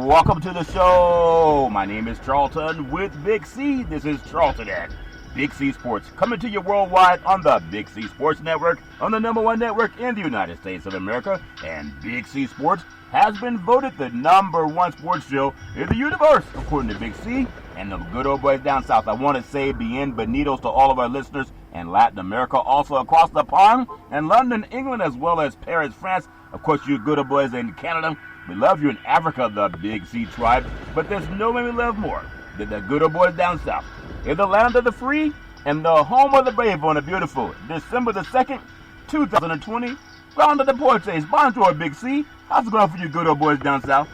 welcome to the show. My name is Charlton with Big C. This is Charlton at Big C Sports, coming to you worldwide on the Big C Sports Network, on the #1 network in the United States of America. And Big C Sports has been voted the #1 sports show in the universe, according to Big C and the good old boys down south. I want to say bienvenidos to all of our listeners in Latin America, also across the pond, and London, England, as well as Paris, France. Of course, you good old boys in Canada. We love you in Africa, the Big C tribe, but there's no one we love more than the good old boys down south. In the land of the free and the home of the brave on a beautiful December the 2nd, 2020. Round of the Portes. Bonjour, Big C. How's it going for you good old boys down south?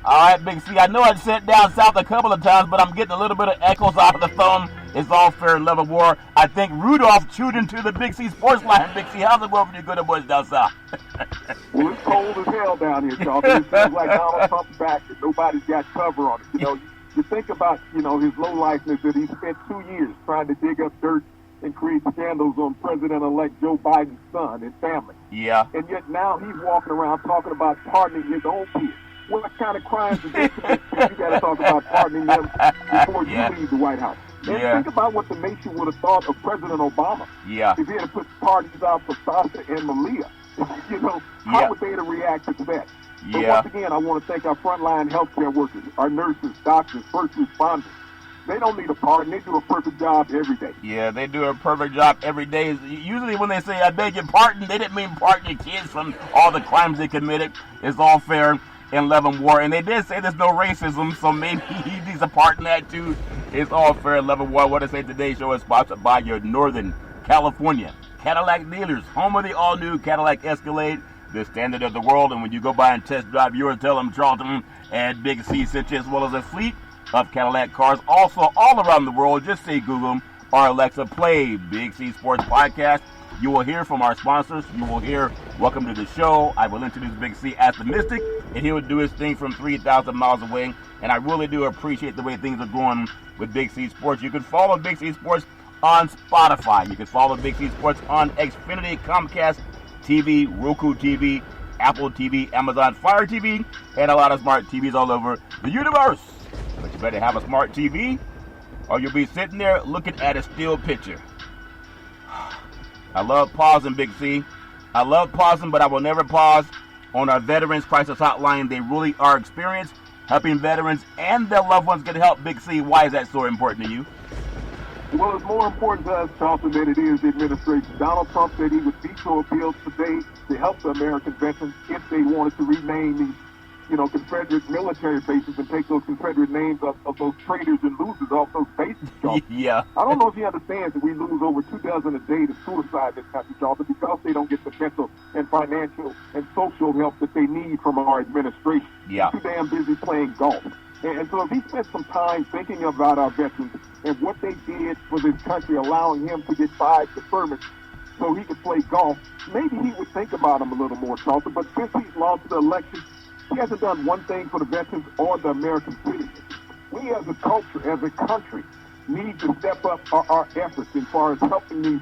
All right, Big C, I know I said down south a couple of times, but I'm getting a little bit of echoes out of the phone. It's all fair and level war. I think Rudolph chewed into the Big C sports line. Big C, how's it going for you good old boys down south? Well, it's cold as hell down here, Charlton. It feels like Donald Trump's back and nobody's got cover on it. You think about, his low-lifeness that he spent 2 years trying to dig up dirt and create scandals on President-elect Joe Biden's son and family. Yeah. And yet now he's walking around talking about pardoning his own kids. What kind of crimes did they commit? You got to talk about pardoning them before you leave the White House. And think about what the nation would have thought of President Obama. Yeah. If he had put parties out for Sasha and Malia. How would they have reacted to that? But once again, I want to thank our frontline healthcare workers, our nurses, doctors, first responders. They don't need a pardon. They do a perfect job every day. Yeah, they do a perfect job every day. Usually when they say, I beg your pardon, they didn't mean pardon your kids from all the crimes they committed. It's all fair and love and war. And they did say there's no racism, so maybe he needs a pardon that too. It's all fair and love and war. What I say today's show is sponsored by your Northern California Cadillac dealers, home of the all-new Cadillac Escalade, the standard of the world. And when you go by and test drive yours, tell them Charlton and Big C sent you, as well as a fleet of Cadillac cars. Also, all around the world, just say Google or Alexa, play Big C Sports Podcast. You will hear from our sponsors. You will hear welcome to the show. I will introduce Big C as the Mystic, and he will do his thing from 3,000 miles away. And I really do appreciate the way things are going with Big C Sports. You can follow Big C Sports on Spotify. You can follow Big C Sports on Xfinity, Comcast TV, Roku TV, Apple TV, Amazon Fire TV, and a lot of smart TVs all over the universe. But you better have a smart TV, or you'll be sitting there looking at a still picture. I love pausing, Big C. I love pausing, but I will never pause on our Veterans Crisis Hotline. They really are experienced helping veterans and their loved ones get help. Big C, why is that so important to you? Well, it's more important to us, Charlton, than it is the administration. Donald Trump said he would veto appeals today to help the American veterans if they wanted to rename these, Confederate military bases and take those Confederate names of those traitors and losers off those bases, Charlton. Yeah. I don't know if you understand that we lose over 2 dozen a day to suicide in this country, Charlton, because they don't get the mental and financial and social help that they need from our administration. Yeah. They're too damn busy playing golf. And so if he spent some time thinking about our veterans and what they did for this country, allowing him to get 5 deferments so he could play golf, maybe he would think about them a little more, Charlton. But since he's lost the election, he hasn't done one thing for the veterans or the American citizens. We as a culture, as a country, need to step up our efforts as far as helping these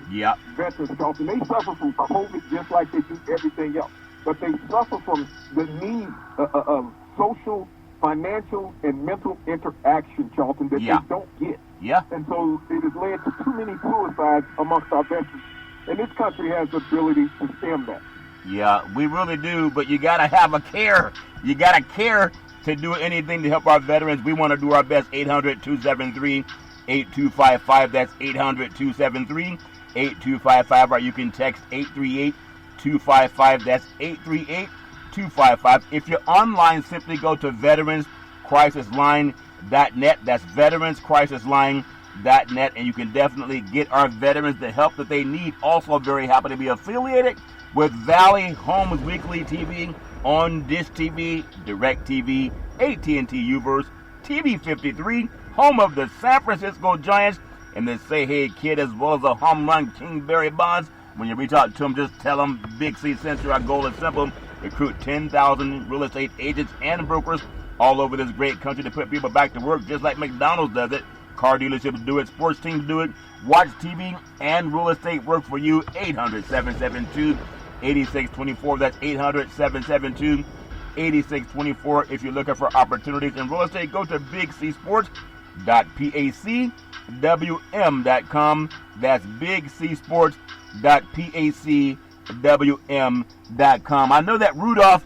veterans, Charlton. They suffer from COVID just like they do everything else. But they suffer from the need of social, financial, and mental interaction, Charlton, that they don't get. Yeah. And so it has led to too many suicides amongst our veterans. And this country has the ability to stem that. Yeah, we really do, but you got to have a care. You got to care to do anything to help our veterans. We want to do our best. 800-273-8255. That's 800-273-8255. Or you can text 838-255. That's 838-255. If you're online, simply go to veteranscrisisline.net. That's veteranscrisisline.net, and you can definitely get our veterans the help that they need. Also very happy to be affiliated with Valley Homes Weekly TV on Dish TV, Direct TV, AT&T Uverse, TV 53, home of the San Francisco Giants, and the Say Hey Kid, as well as the home run King Barry Bonds. When you reach out to them, just tell them Big C sent you. Our goal is simple: recruit 10,000 real estate agents and brokers all over this great country to put people back to work, just like McDonald's does it. Car dealerships do it, sports teams do it, watch TV and real estate work for you. 800-772 8624. That's 800-772-8624. If you're looking for opportunities in real estate, go to bigcsports.pacwm.com. That's bigcsports.pacwm.com. I know that Rudolph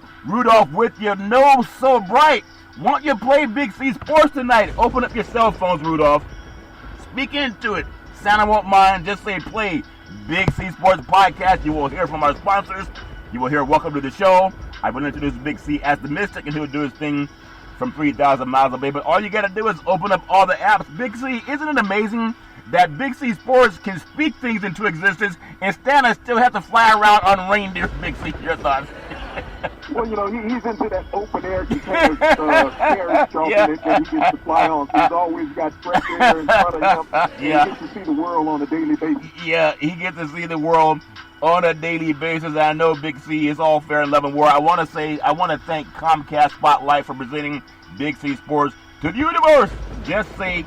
with your nose so bright. Won't you play Big C Sports tonight? Open up your cell phones, Rudolph. Speak into it. Santa won't mind. Just say play Big C Sports Podcast. You will hear from our sponsors. You will hear welcome to the show. I will introduce Big C as the Mystic, and he'll do his thing from 3,000 miles away. But all you got to do is open up all the apps. Big C, isn't it amazing that Big C Sports can speak things into existence and Santa still have to fly around on reindeer? Big C, your thoughts? Well, he's into that open air carriage that he gets to fly on. So he's always got fresh air in front of him. Yeah. He gets to see the world on a daily basis. Yeah, he gets to see the world on a daily basis. I know Big C is all fair in love and war. I want to thank Comcast Spotlight for presenting Big C Sports to the universe. Just say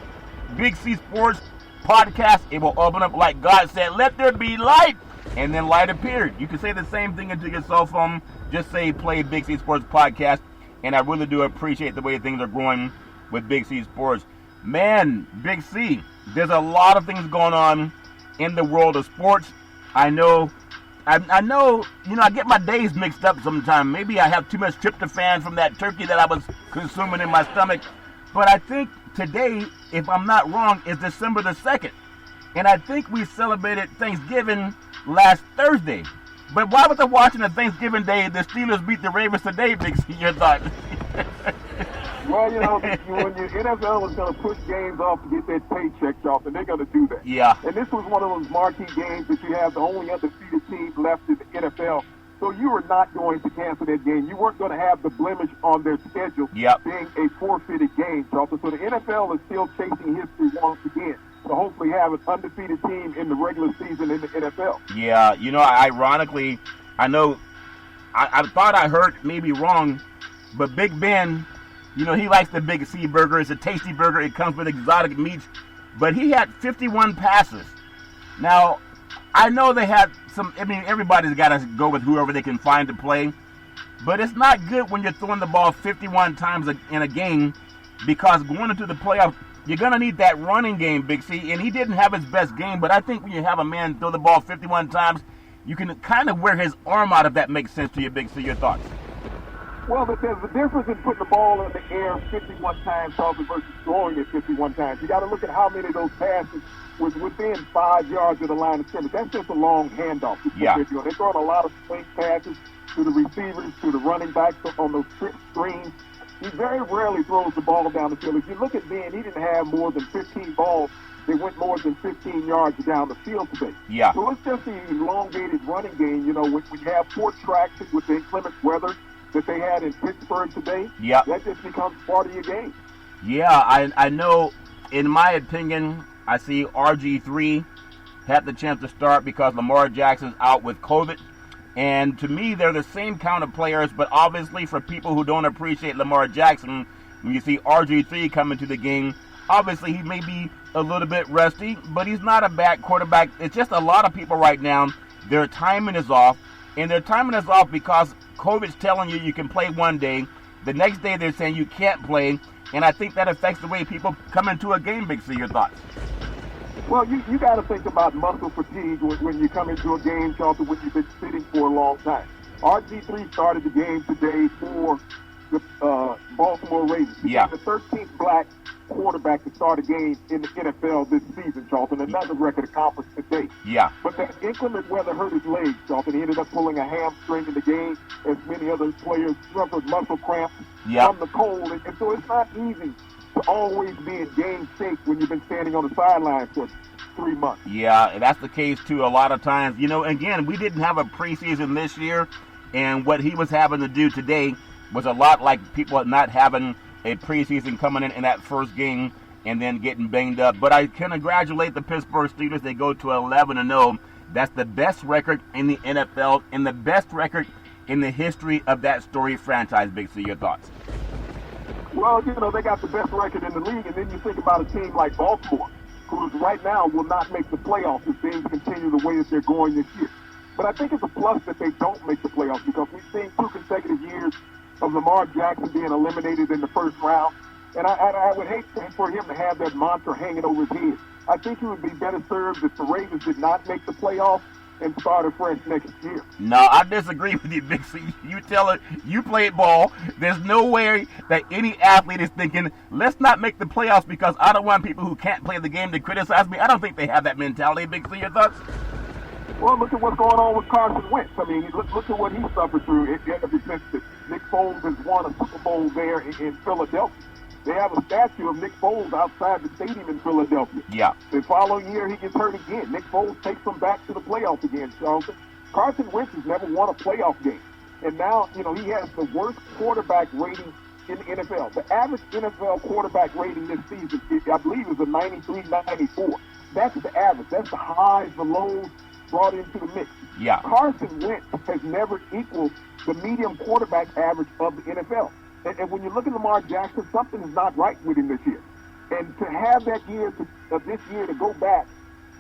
Big C Sports Podcast. It will open up like God said, let there be light. And then light appeared. You can say the same thing into your cell phone. Just say play Big C Sports Podcast. And I really do appreciate the way things are growing with Big C Sports. Man, Big C, there's a lot of things going on in the world of sports. I know, I get my days mixed up sometimes. Maybe I have too much tryptophan from that turkey that I was consuming in my stomach. But I think today, if I'm not wrong, is December the 2nd. And I think we celebrated Thanksgiving last Thursday. But why was I watching the Thanksgiving Day? The Steelers beat the Ravens today, Big C. Your thoughts? Well, when your NFL is going to push games off to get their paychecks off, and they're going to do that. Yeah. And this was one of those marquee games that you have the only undefeated team left in the NFL. So you were not going to cancel that game. You weren't going to have the blemish on their schedule being a forfeited game, Charlton. So the NFL is still chasing history once again. To hopefully have an undefeated team in the regular season in the NFL. Yeah, ironically, I thought I heard, maybe wrong, but Big Ben, he likes the Big C burger. It's a tasty burger. It comes with exotic meats. But he had 51 passes. Now, I know they had everybody's got to go with whoever they can find to play. But it's not good when you're throwing the ball 51 times in a game, because going into the playoffs, you're going to need that running game, Big C. And he didn't have his best game, but I think when you have a man throw the ball 51 times, you can kind of wear his arm out, if that makes sense to you, Big C. Your thoughts? Well, there's a difference in putting the ball in the air 51 times versus throwing it 51 times. You got to look at how many of those passes was within 5 yards of the line of scrimmage. That's just a long handoff. They're throwing a lot of swing passes to the receivers, to the running backs on those trick screens. He very rarely throws the ball down the field. If you look at Ben, he didn't have more than 15 balls that went more than 15 yards down the field today. Yeah. So it's just the elongated running game. When you have poor traction with the inclement weather that they had in Pittsburgh today, that just becomes part of your game. Yeah, I know, in my opinion, I see RG3 had the chance to start because Lamar Jackson's out with COVID. And to me, they're the same kind of players, but obviously for people who don't appreciate Lamar Jackson, when you see RG3 come into the game, obviously he may be a little bit rusty, but he's not a bad quarterback. It's just a lot of people right now, their timing is off, and their timing is off because COVID's telling you can play one day, the next day they're saying you can't play, and I think that affects the way people come into a game, Big C. Your thoughts? Well, you got to think about muscle fatigue when you come into a game, Charlton, when you've been sitting for a long time. RG3 started the game today for the Baltimore Ravens. He became the 13th black quarterback to start a game in the NFL this season, Charlton. Another record accomplished today. Yeah. But that inclement weather hurt his legs, Charlton. He ended up pulling a hamstring in the game, as many other players suffered muscle cramps from the cold. And so it's not easy to always be in game shape when you've been standing on the sideline for 3 months. Yeah, that's the case too a lot of times. Again, we didn't have a preseason this year, and what he was having to do today was a lot like people not having a preseason coming in that first game and then getting banged up. But I can congratulate the Pittsburgh Steelers. They go to 11-0. That's the best record in the NFL and the best record in the history of that storied franchise, Big C. Your thoughts? Well, they got the best record in the league, and then you think about a team like Baltimore, who right now will not make the playoffs if things continue the way that they're going this year. But I think it's a plus that they don't make the playoffs because we've seen 2 consecutive years of Lamar Jackson being eliminated in the first round. And I would hate for him to have that mantra hanging over his head. I think he would be better served if the Ravens did not make the playoffs and start afresh next year. No, I disagree with you, Big C. You tell it, you played ball. There's no way that any athlete is thinking, let's not make the playoffs because I don't want people who can't play the game to criticize me. I don't think they have that mentality, Big C. Your thoughts? Well, look at what's going on with Carson Wentz. I mean, look at what he suffered through ever since Nick Foles has won a Super Bowl there in Philadelphia. They have a statue of Nick Foles outside the stadium in Philadelphia. Yeah. The following year, he gets hurt again. Nick Foles takes them back to the playoffs again, Charlton. Carson Wentz has never won a playoff game. And now, he has the worst quarterback rating in the NFL. The average NFL quarterback rating this season, I believe, is a 93, 94. That's the average. That's the highs, the lows brought into the mix. Yeah. Carson Wentz has never equaled the medium quarterback average of the NFL. And when you look at Lamar Jackson, something is not right with him this year. And to have that this year to go back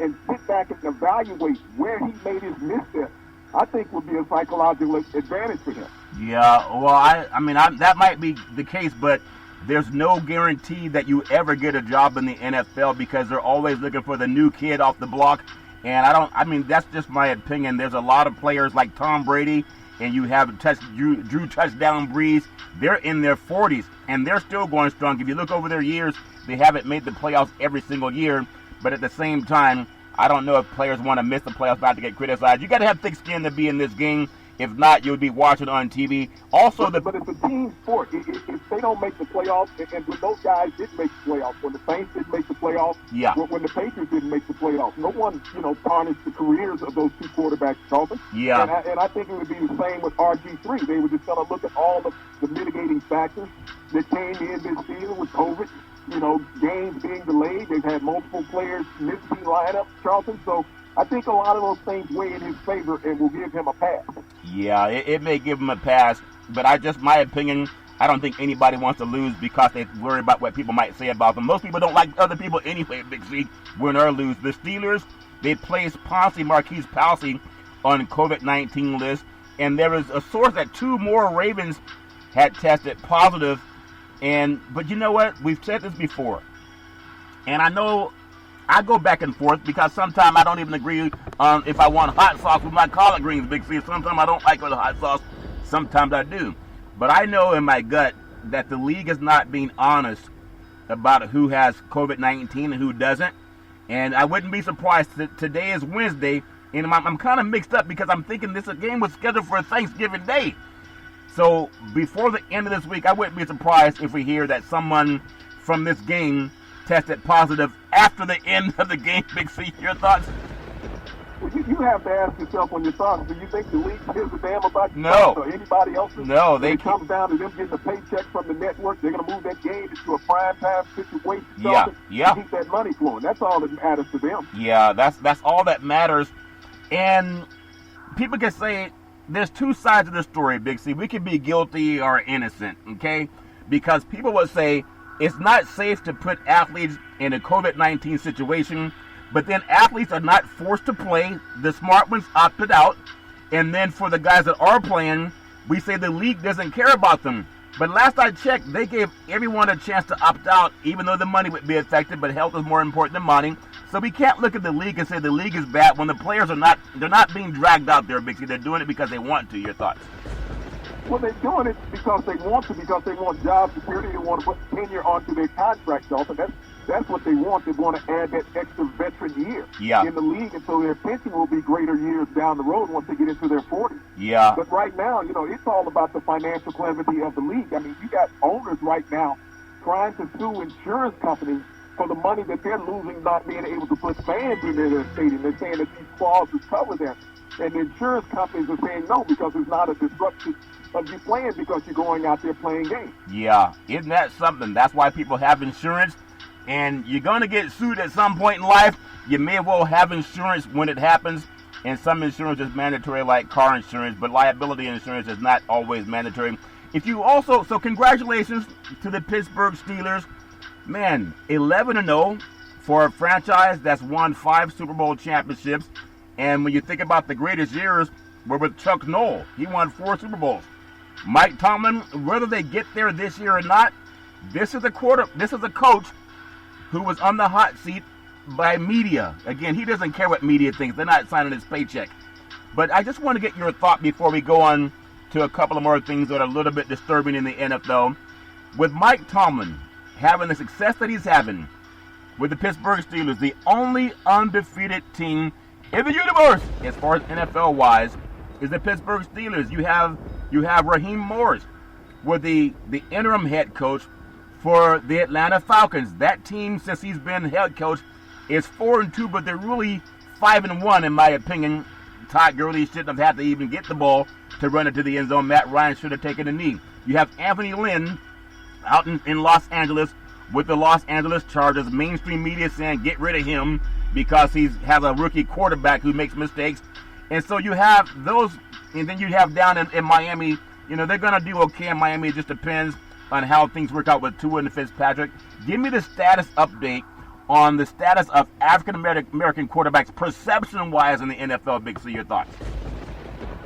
and sit back and evaluate where he made his misstep, I think would be a psychological advantage for him. Yeah, well, I mean, that might be the case, but there's no guarantee that you ever get a job in the NFL because they're always looking for the new kid off the block. And that's just my opinion. There's a lot of players like Tom Brady, and you have Drew Touchdown Brees. They're in their 40s, and they're still going strong. If you look over their years, they haven't made the playoffs every single year. But at the same time, I don't know if players want to miss the playoffs not to get criticized. You got to have thick skin to be in this game. If not, you'll be watching on TV. Also, but it's a team sport. If they don't make the playoffs, and when those guys did make the playoffs, when the Saints didn't make the playoffs, yeah, when the Patriots didn't make the playoffs, no one, tarnished the careers of those 2 quarterbacks, Charlton. Yeah. And I think it would be the same with RG3. They were just going to look at all the mitigating factors that came in this season with COVID. Games being delayed. They've had multiple players miss the lineup, Charlton. So I think a lot of those things weigh in his favor and will give him a pass. Yeah, it may give him a pass, but my opinion, I don't think anybody wants to lose because they worry about what people might say about them. Most people don't like other people anyway, Big C, win or lose. The Steelers, they placed Marquise Pouncey on COVID-19 list, and there was a source that 2 more Ravens had tested positive. But you know what? We've said this before, and I know I go back and forth because sometimes I don't even agree on if I want hot sauce with my collard greens, Big C. Sometimes I don't like the hot sauce. Sometimes I do. But I know in my gut that the league is not being honest about who has COVID-19 and who doesn't. And I wouldn't be surprised that today is Wednesday, and I'm kind of mixed up because I'm thinking this game was scheduled for Thanksgiving Day. So before the end of this week, I wouldn't be surprised if we hear that someone from this game tested positive after the end of the game. Big C, your thoughts? Well, you have to ask yourself on your thoughts. Do you think the league gives a damn about you or anybody else's? No, when it comes down to them getting a paycheck from the network, they're going to move that game into a prime time situation. Yeah. To keep that money flowing. That's all that matters to them. Yeah, that's all that matters. And people can say there's 2 sides of the story, Big C. We can be guilty or innocent, okay? Because people will say it's not safe to put athletes in a COVID-19 situation, but then athletes are not forced to play. The smart ones opted out. And then for the guys that are playing, we say the league doesn't care about them. But last I checked, they gave everyone a chance to opt out, even though the money would be affected, but health is more important than money. So we can't look at the league and say the league is bad when the players they're not being dragged out there, Big C. They're doing it because they want to. Your thoughts? Well, they're doing it because they want to, because they want job security. They want to put tenure onto their contracts, also. That's what they want. They want to add that extra veteran year in the league, and so their pension will be greater years down the road once they get into their 40s. Yeah. But right now, it's all about the financial clemency of the league. I mean, you got owners right now trying to sue insurance companies for the money that they're losing not being able to put fans in their stadium. They're saying that these clauses cover them. And the insurance companies are saying no because it's not a disruption of you playing because you're going out there playing games. Yeah, isn't that something? That's why people have insurance. And you're going to get sued at some point in life. You may well have insurance when it happens. And some insurance is mandatory, like car insurance, but liability insurance is not always mandatory. So congratulations to the Pittsburgh Steelers. Man, 11-0 for a franchise that's won 5 Super Bowl championships. And when you think about the greatest years were with Chuck Noll. He won 4 Super Bowls. Mike Tomlin, whether they get there this year or not, this is a coach who was on the hot seat by media. Again, he doesn't care what media thinks. They're not signing his paycheck. But I just want to get your thought before we go on to a couple of more things that are a little bit disturbing in the NFL. With Mike Tomlin having the success that he's having with the Pittsburgh Steelers, the only undefeated team in the universe, as far as NFL-wise, is the Pittsburgh Steelers. You have Raheem Morris with the interim head coach for the Atlanta Falcons. That team, since he's been head coach, is 4-2, but they're really 5-1 in my opinion. Todd Gurley shouldn't have had to even get the ball to run it to the end zone. Matt Ryan should have taken a knee. You have Anthony Lynn out in Los Angeles with the Los Angeles Chargers. Mainstream media saying get rid of him because he has a rookie quarterback who makes mistakes. And so you have those, and then you have down in Miami, they're going to do okay in Miami. It just depends on how things work out with Tua and Fitzpatrick. Give me the status update on the status of African-American quarterbacks perception-wise in the NFL. Big C, your thoughts?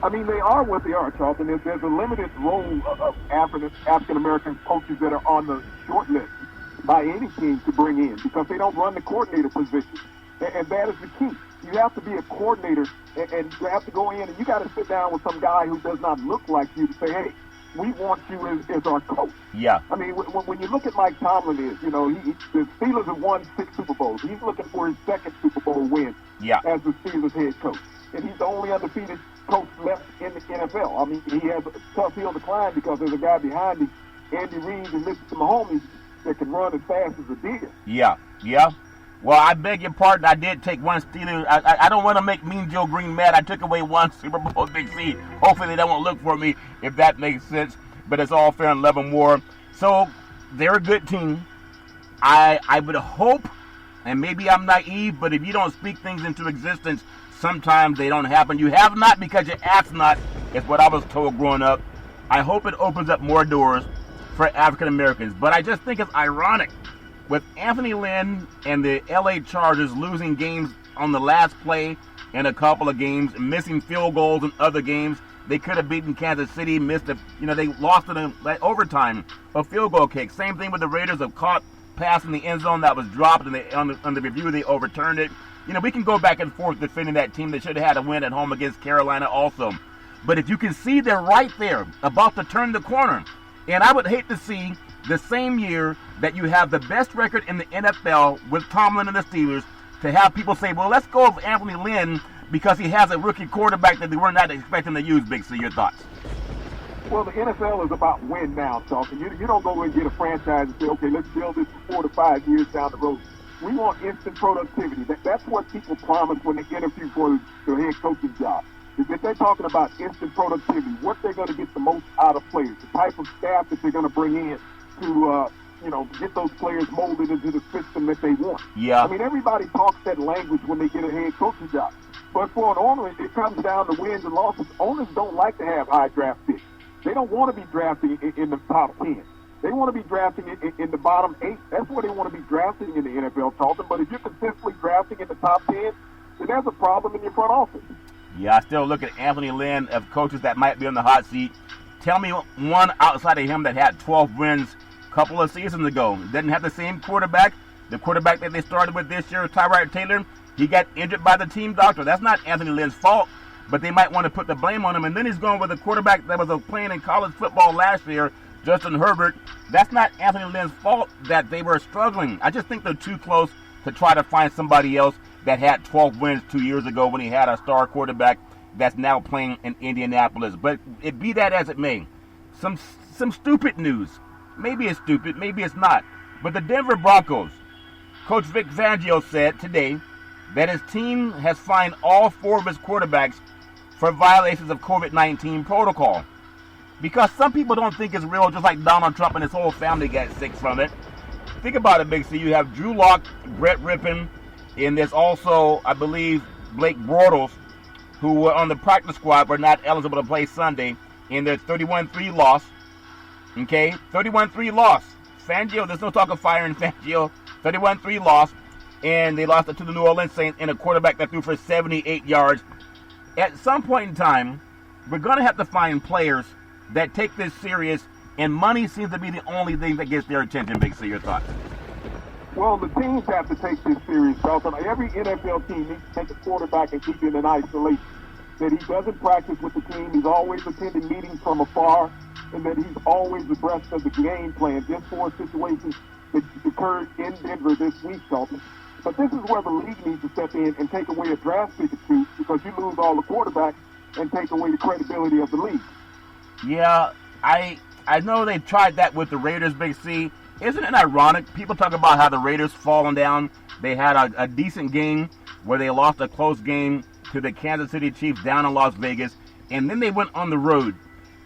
I mean, they are what they are, Charlton. There's a limited role of African-American coaches that are on the short list by any team to bring in because they don't run the coordinator position. And that is the key. You have to be a coordinator, and you have to go in, and you got to sit down with some guy who does not look like you to say, hey, we want you as our coach. Yeah. I mean, when you look at Mike Tomlin, the Steelers have won 6 Super Bowls. He's looking for his 2nd Super Bowl win as the Steelers head coach. And he's the only undefeated coach left in the NFL. I mean, he has a tough hill to climb because there's a guy behind him, Andy Reid and Mr. Mahomes, that can run as fast as a deer. Yeah. Well, I beg your pardon. I did take one Steelers. I don't want to make Mean Joe Green mad. I took away 1 Super Bowl, Big C. Hopefully they won't look for me, if that makes sense. But it's all fair and love and war. So they're a good team. I would hope, and maybe I'm naive, but if you don't speak things into existence, sometimes they don't happen. You have not because you ask not, is what I was told growing up. I hope it opens up more doors for African Americans. But I just think it's ironic with Anthony Lynn and the LA Chargers losing games on the last play in a couple of games, missing field goals in other games. They could have beaten Kansas City, they lost it in overtime, a field goal kick. Same thing with the Raiders, a caught pass in the end zone that was dropped, and on the review they overturned it. We can go back and forth defending that team. They should have had a win at home against Carolina also. But if you can see they're right there, about to turn the corner, and I would hate to see the same year that you have the best record in the NFL with Tomlin and the Steelers to have people say, well, let's go with Anthony Lynn because he has a rookie quarterback that they were not expecting to use. Big C, your thoughts? Well, the NFL is about win now, Charlton. You don't go and get a franchise and say, okay, let's build this for 4 to 5 years down the road. We want instant productivity. That's what people promise when they interview for their head coaching job. Is that they're talking about instant productivity, what they're going to get the most out of players, the type of staff that they're going to bring in to, get those players molded into the system that they want. Yeah. I mean, everybody talks that language when they get a head coaching job. But for an owner, it comes down to wins and losses. Owners don't like to have high draft picks. They don't want to be drafting in the top 10. They want to be drafting in the bottom 8. That's where they want to be drafting in the NFL, Charlton. But if you're consistently drafting in the top 10, then there's a problem in your front office. Yeah, I still look at Anthony Lynn of coaches that might be on the hot seat. Tell me one outside of him that had 12 wins a couple of seasons ago. Doesn't have the same quarterback. The quarterback that they started with this year, Tyrod Taylor, he got injured by the team doctor. That's not Anthony Lynn's fault, but they might want to put the blame on him. And then he's going with a quarterback that was playing in college football last year, Justin Herbert. That's not Anthony Lynn's fault that they were struggling. I just think they're too close to try to find somebody else that had 12 wins 2 years ago when he had a star quarterback that's now playing in Indianapolis. But it be that as it may, some stupid news. Maybe it's stupid, maybe it's not. But the Denver Broncos, Coach Vic Fangio said today that his team has fined all 4 of his quarterbacks for violations of COVID-19 protocol. Because some people don't think it's real, just like Donald Trump and his whole family got sick from it. Think about it, Big C. You have Drew Lock, Brett Rippon, and there's also, I believe, Blake Bortles, who were on the practice squad but not eligible to play Sunday in their 31-3 loss. Okay, 31-3 loss. Fangio, there's no talk of firing Fangio. 31-3 loss, and they lost it to the New Orleans Saints and a quarterback that threw for 78 yards at some point in time, we're going to have to find players that take this serious, and money seems to be the only thing that gets their attention. Big C, your thoughts? Well, the teams have to take this serious, Charlton. Every NFL team needs to take a quarterback and keep him in isolation. That he doesn't practice with the team, he's always attending meetings from afar, and that he's always abreast of the game plan just for a situation that occurred in Denver this week, Charlton. But this is where the league needs to step in and take away a draft pick or two, because you lose all the quarterbacks and take away the credibility of the league. Yeah, I know they tried that with the Raiders, Big C. Isn't it ironic? People talk about how the Raiders falling down. They had a decent game where they lost a close game to the Kansas City Chiefs down in Las Vegas, and then they went on the road,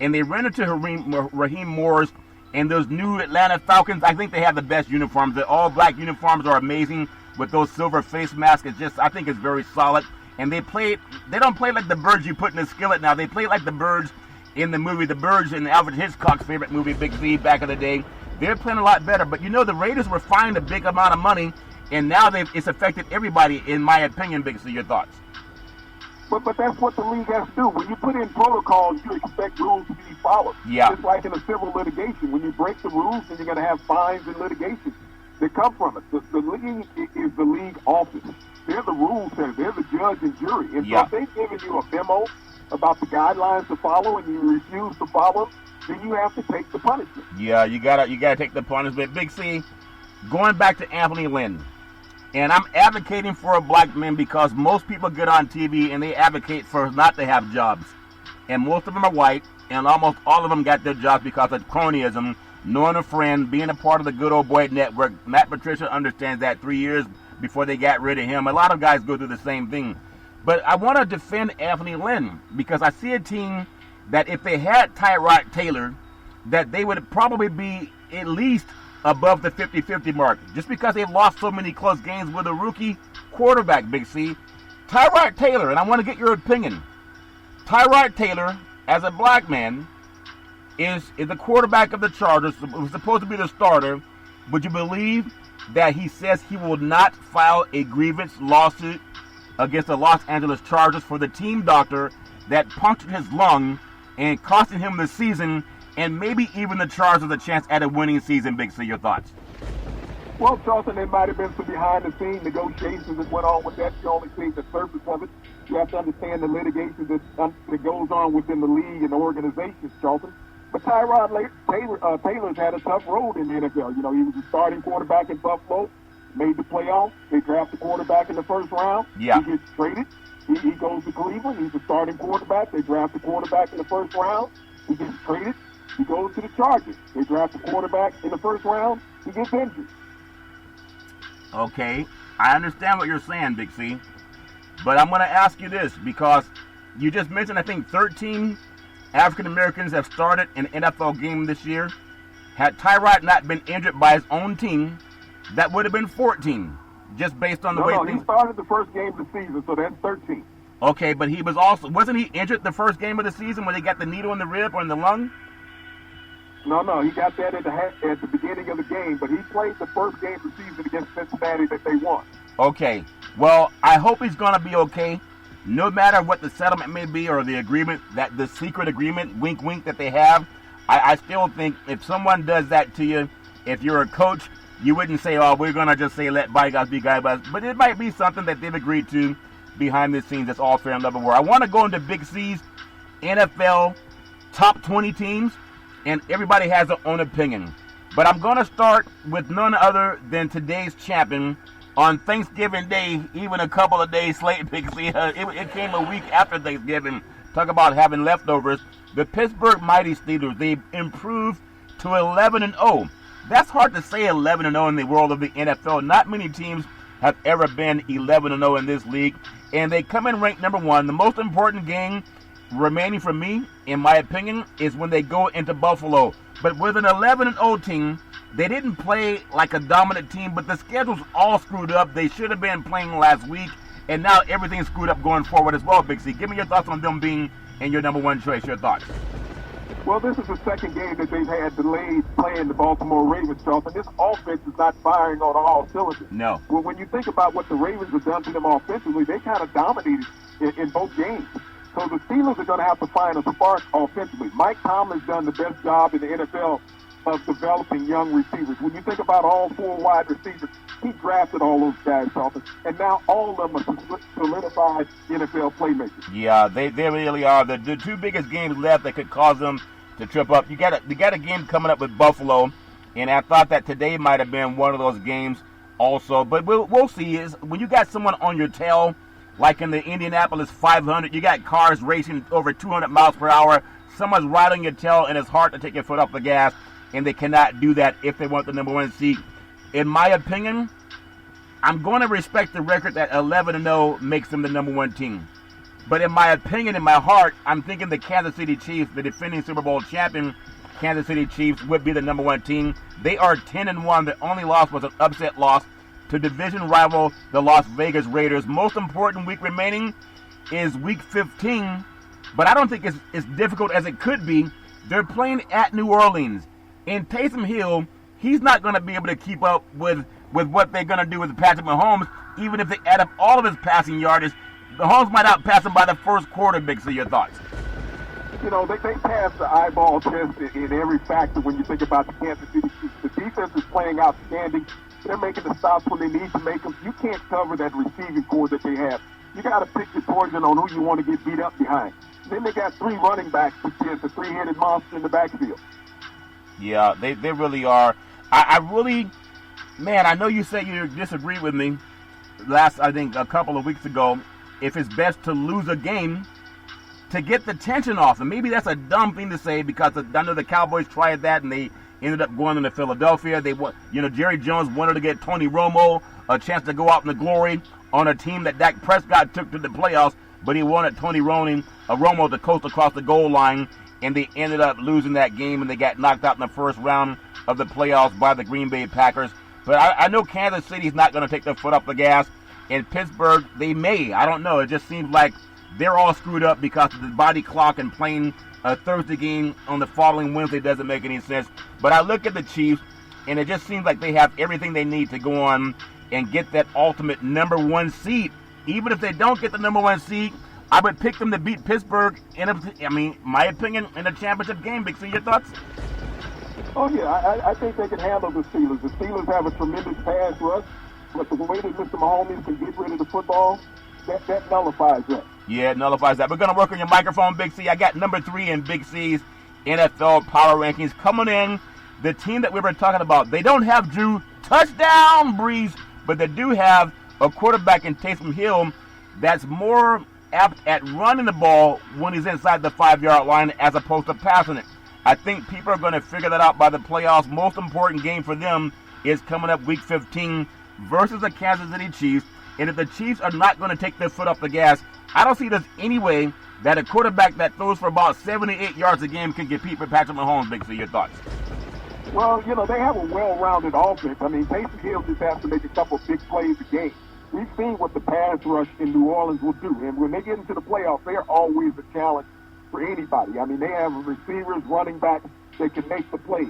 and they ran into Raheem Morris and those new Atlanta Falcons. I think they have the best uniforms. The all-black uniforms are amazing with those silver face masks. I think it's very solid. And they don't play like the birds you put in the skillet now. They play like the birds in the movie The Birds, in Alfred Hitchcock's favorite movie, Big Z, back in the day. They're playing a lot better. But the Raiders were fined a big amount of money, and now it's affected everybody, in my opinion, Big Z. Your thoughts? But that's what the league has to do. When you put in protocols, you expect rules to be followed. Yeah. Just like in a civil litigation. When you break the rules, then you're going to have fines and litigation that come from it. The league is the league office. They're the rule setter. They're the judge and jury. And so if they've given you a memo about the guidelines to follow and you refuse to follow, then you have to take the punishment. Yeah, you gotta take the punishment. Big C, going back to Anthony Lynn. And I'm advocating for a black man because most people get on TV and they advocate for not to have jobs. And most of them are white, and almost all of them got their jobs because of cronyism, knowing a friend, being a part of the good old boy network. Matt Patricia understands that 3 years before they got rid of him. A lot of guys go through the same thing. But I want to defend Anthony Lynn because I see a team that if they had Tyrod Taylor, that they would probably be at least above the 50-50 mark, just because they've lost so many close games with a rookie quarterback, Big C. Tyrod Taylor, and I want to get your opinion. Tyrod Taylor, as a black man, is the quarterback of the Chargers, was supposed to be the starter. Would you believe that he says he will not file a grievance lawsuit against the Los Angeles Chargers for the team doctor that punctured his lung and costing him the season, and maybe even the Chargers a chance at a winning season? Big C, your thoughts? Well, Charlton, there might have been some behind-the-scenes negotiations that went on with that. You only see the surface of it. You have to understand the litigation that goes on within the league and the organizations, Charlton. But Tyrod Taylor's had a tough road in the NFL. He was a starting quarterback in Buffalo, made the playoffs. They drafted a quarterback in the first round. Yeah. He gets traded. He goes to Cleveland. He's a starting quarterback. They draft a quarterback in the first round. He gets traded. He goes to the Chargers. They draft a quarterback in the first round. He gets injured. Okay, I understand what you're saying, Big C. But I'm going to ask you this, because you just mentioned, I think, 13 African Americans have started an NFL game this year. Had Tyrod not been injured by his own team, that would have been 14, just based on the way things... he started the first game of the season, so that's 13. Okay, but he wasn't he injured the first game of the season when they got the needle in the rib or in the lung? No, he got that at the beginning of the game, but he played the first game of the season against Cincinnati that they won. Okay, well, I hope he's going to be okay, no matter what the settlement may be or the agreement, that the secret agreement, wink, wink, that they have. I still think if someone does that to you, if you're a coach, you wouldn't say, oh, we're going to just say let bygones be bygones, but it might be something that they've agreed to behind the scenes. That's all fair and level war. I want to go into Big C's NFL top 20 teams, and everybody has their own opinion. But I'm going to start with none other than today's champion on Thanksgiving Day, even a couple of days late, Big C. It came a week after Thanksgiving. Talk about having leftovers. The Pittsburgh Mighty Steelers, they improved to 11-0. That's hard to say 11-0 in the world of the NFL. Not many teams have ever been 11-0 in this league. And they come in ranked number one. The most important game remaining for me, in my opinion, is when they go into Buffalo. But with an 11-0 team, they didn't play like a dominant team, but the schedule's all screwed up. They should have been playing last week, and now everything's screwed up going forward as well, Big C. Give me your thoughts on them being in your number one choice. Your thoughts? Well, this is the second game that they've had delayed playing the Baltimore Ravens, Charlton. This offense is not firing on all cylinders. No. Well, when you think about what the Ravens have done to them offensively, they kind of dominated in both games. So the Steelers are going to have to find a spark offensively. Mike Tomlin's done the best job in the NFL of developing young receivers. When you think about all 4 wide receivers, he drafted all those guys, Charlton, and now all of them are solidified NFL playmakers. Yeah, they really are. The 2 biggest games left that could cause them to trip up. You got a game coming up with Buffalo, and I thought that today might have been one of those games also. But we'll see. Is when you got someone on your tail, like in the Indianapolis 500, you got cars racing over 200 miles per hour. Someone's right on your tail, and it's hard to take your foot off the gas, and they cannot do that if they want the number 1 seed. In my opinion, I'm going to respect the record that 11-0 makes them the number 1 team. But in my opinion, in my heart, I'm thinking the Kansas City Chiefs, the defending Super Bowl champion Kansas City Chiefs, would be the number 1 team. They are 10-1. The only loss was an upset loss to division rival, the Las Vegas Raiders. Most important week remaining is week 15, but I don't think it's as difficult as it could be. They're playing at New Orleans. And Taysom Hill, he's not going to be able to keep up with what they're going to do with Patrick Mahomes, even if they add up all of his passing yardage. Mahomes might outpass him by the first quarter, Big C. Your thoughts? You know, they pass the eyeball test in every factor when you think about the Kansas City Chiefs. The defense is playing outstanding. They're making the stops when they need to make them. You can't cover that receiving core that they have. You got to pick your poison on who you want to get beat up behind. Then they got 3 running backs, which is a 3-headed monster in the backfield. Yeah, they really are. I really, man, I know you said you disagreed with me I think, a couple of weeks ago. If it's best to lose a game to get the tension off. And maybe that's a dumb thing to say because I know the Cowboys tried that and they ended up going into Philadelphia. Jerry Jones wanted to get Tony Romo a chance to go out in the glory on a team that Dak Prescott took to the playoffs, but he wanted Tony Romo to coast across the goal line, and they ended up losing that game, and they got knocked out in the first round of the playoffs by the Green Bay Packers. But I know Kansas City's not going to take their foot off the gas. In Pittsburgh, they may. I don't know. It just seems like they're all screwed up because of the body clock, and playing a Thursday game on the following Wednesday doesn't make any sense. But I look at the Chiefs, and it just seems like they have everything they need to go on and get that ultimate number 1 seed. Even if they don't get the number 1 seed, I would pick them to beat Pittsburgh my opinion, in a championship game. Big C, your thoughts? Oh, yeah, I think they can handle the Steelers. The Steelers have a tremendous pass rush, but the way that Mr. Mahomes can get rid of the football, that nullifies that. Yeah, it nullifies that. We're going to work on your microphone, Big C. I got number 3 in Big C's NFL Power Rankings. Coming in, the team that we were talking about, they don't have Drew touchdown Brees, but they do have a quarterback in Taysom Hill that's more apt at running the ball when he's inside the 5-yard line as opposed to passing it. I think people are going to figure that out by the playoffs. Most important game for them is coming up week 15 versus the Kansas City Chiefs. And if the Chiefs are not going to take their foot off the gas, I don't see there's any way that a quarterback that throws for about 78 yards a game can compete with Patrick Mahomes. Big C, your thoughts? Well, they have a well-rounded offense. I mean, Taysom Hill just has to make a couple big plays a game. We've seen what the pass rush in New Orleans will do. And when they get into the playoffs, they're always a challenge for anybody. I mean, they have receivers, running backs that can make the plays.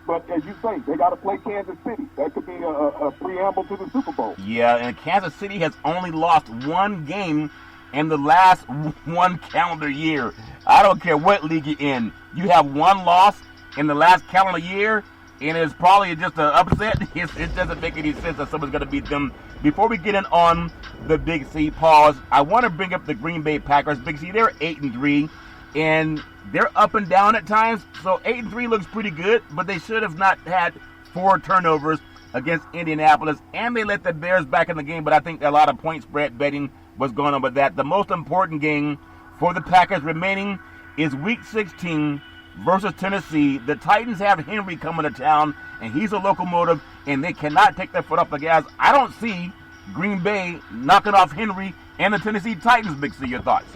But as you say, they got to play Kansas City. That could be a preamble to the Super Bowl. Yeah, and Kansas City has only lost 1 game in the last 1 calendar year. I don't care what league you're in. You have 1 loss in the last calendar year, and it's probably just an upset. It doesn't make any sense that someone's going to beat them. Before we get in on the Big C, pause, I want to bring up the Green Bay Packers. Big C, they're 8-3. And they're up and down at times, so 8-3 looks pretty good, but they should have not had 4 turnovers against Indianapolis, and they let the Bears back in the game, but I think a lot of point spread betting was going on with that. The most important game for the Packers remaining is Week 16 versus Tennessee. The Titans have Henry coming to town, and he's a locomotive, and they cannot take their foot off the gas. I don't see Green Bay knocking off Henry and the Tennessee Titans. Big C, your thoughts?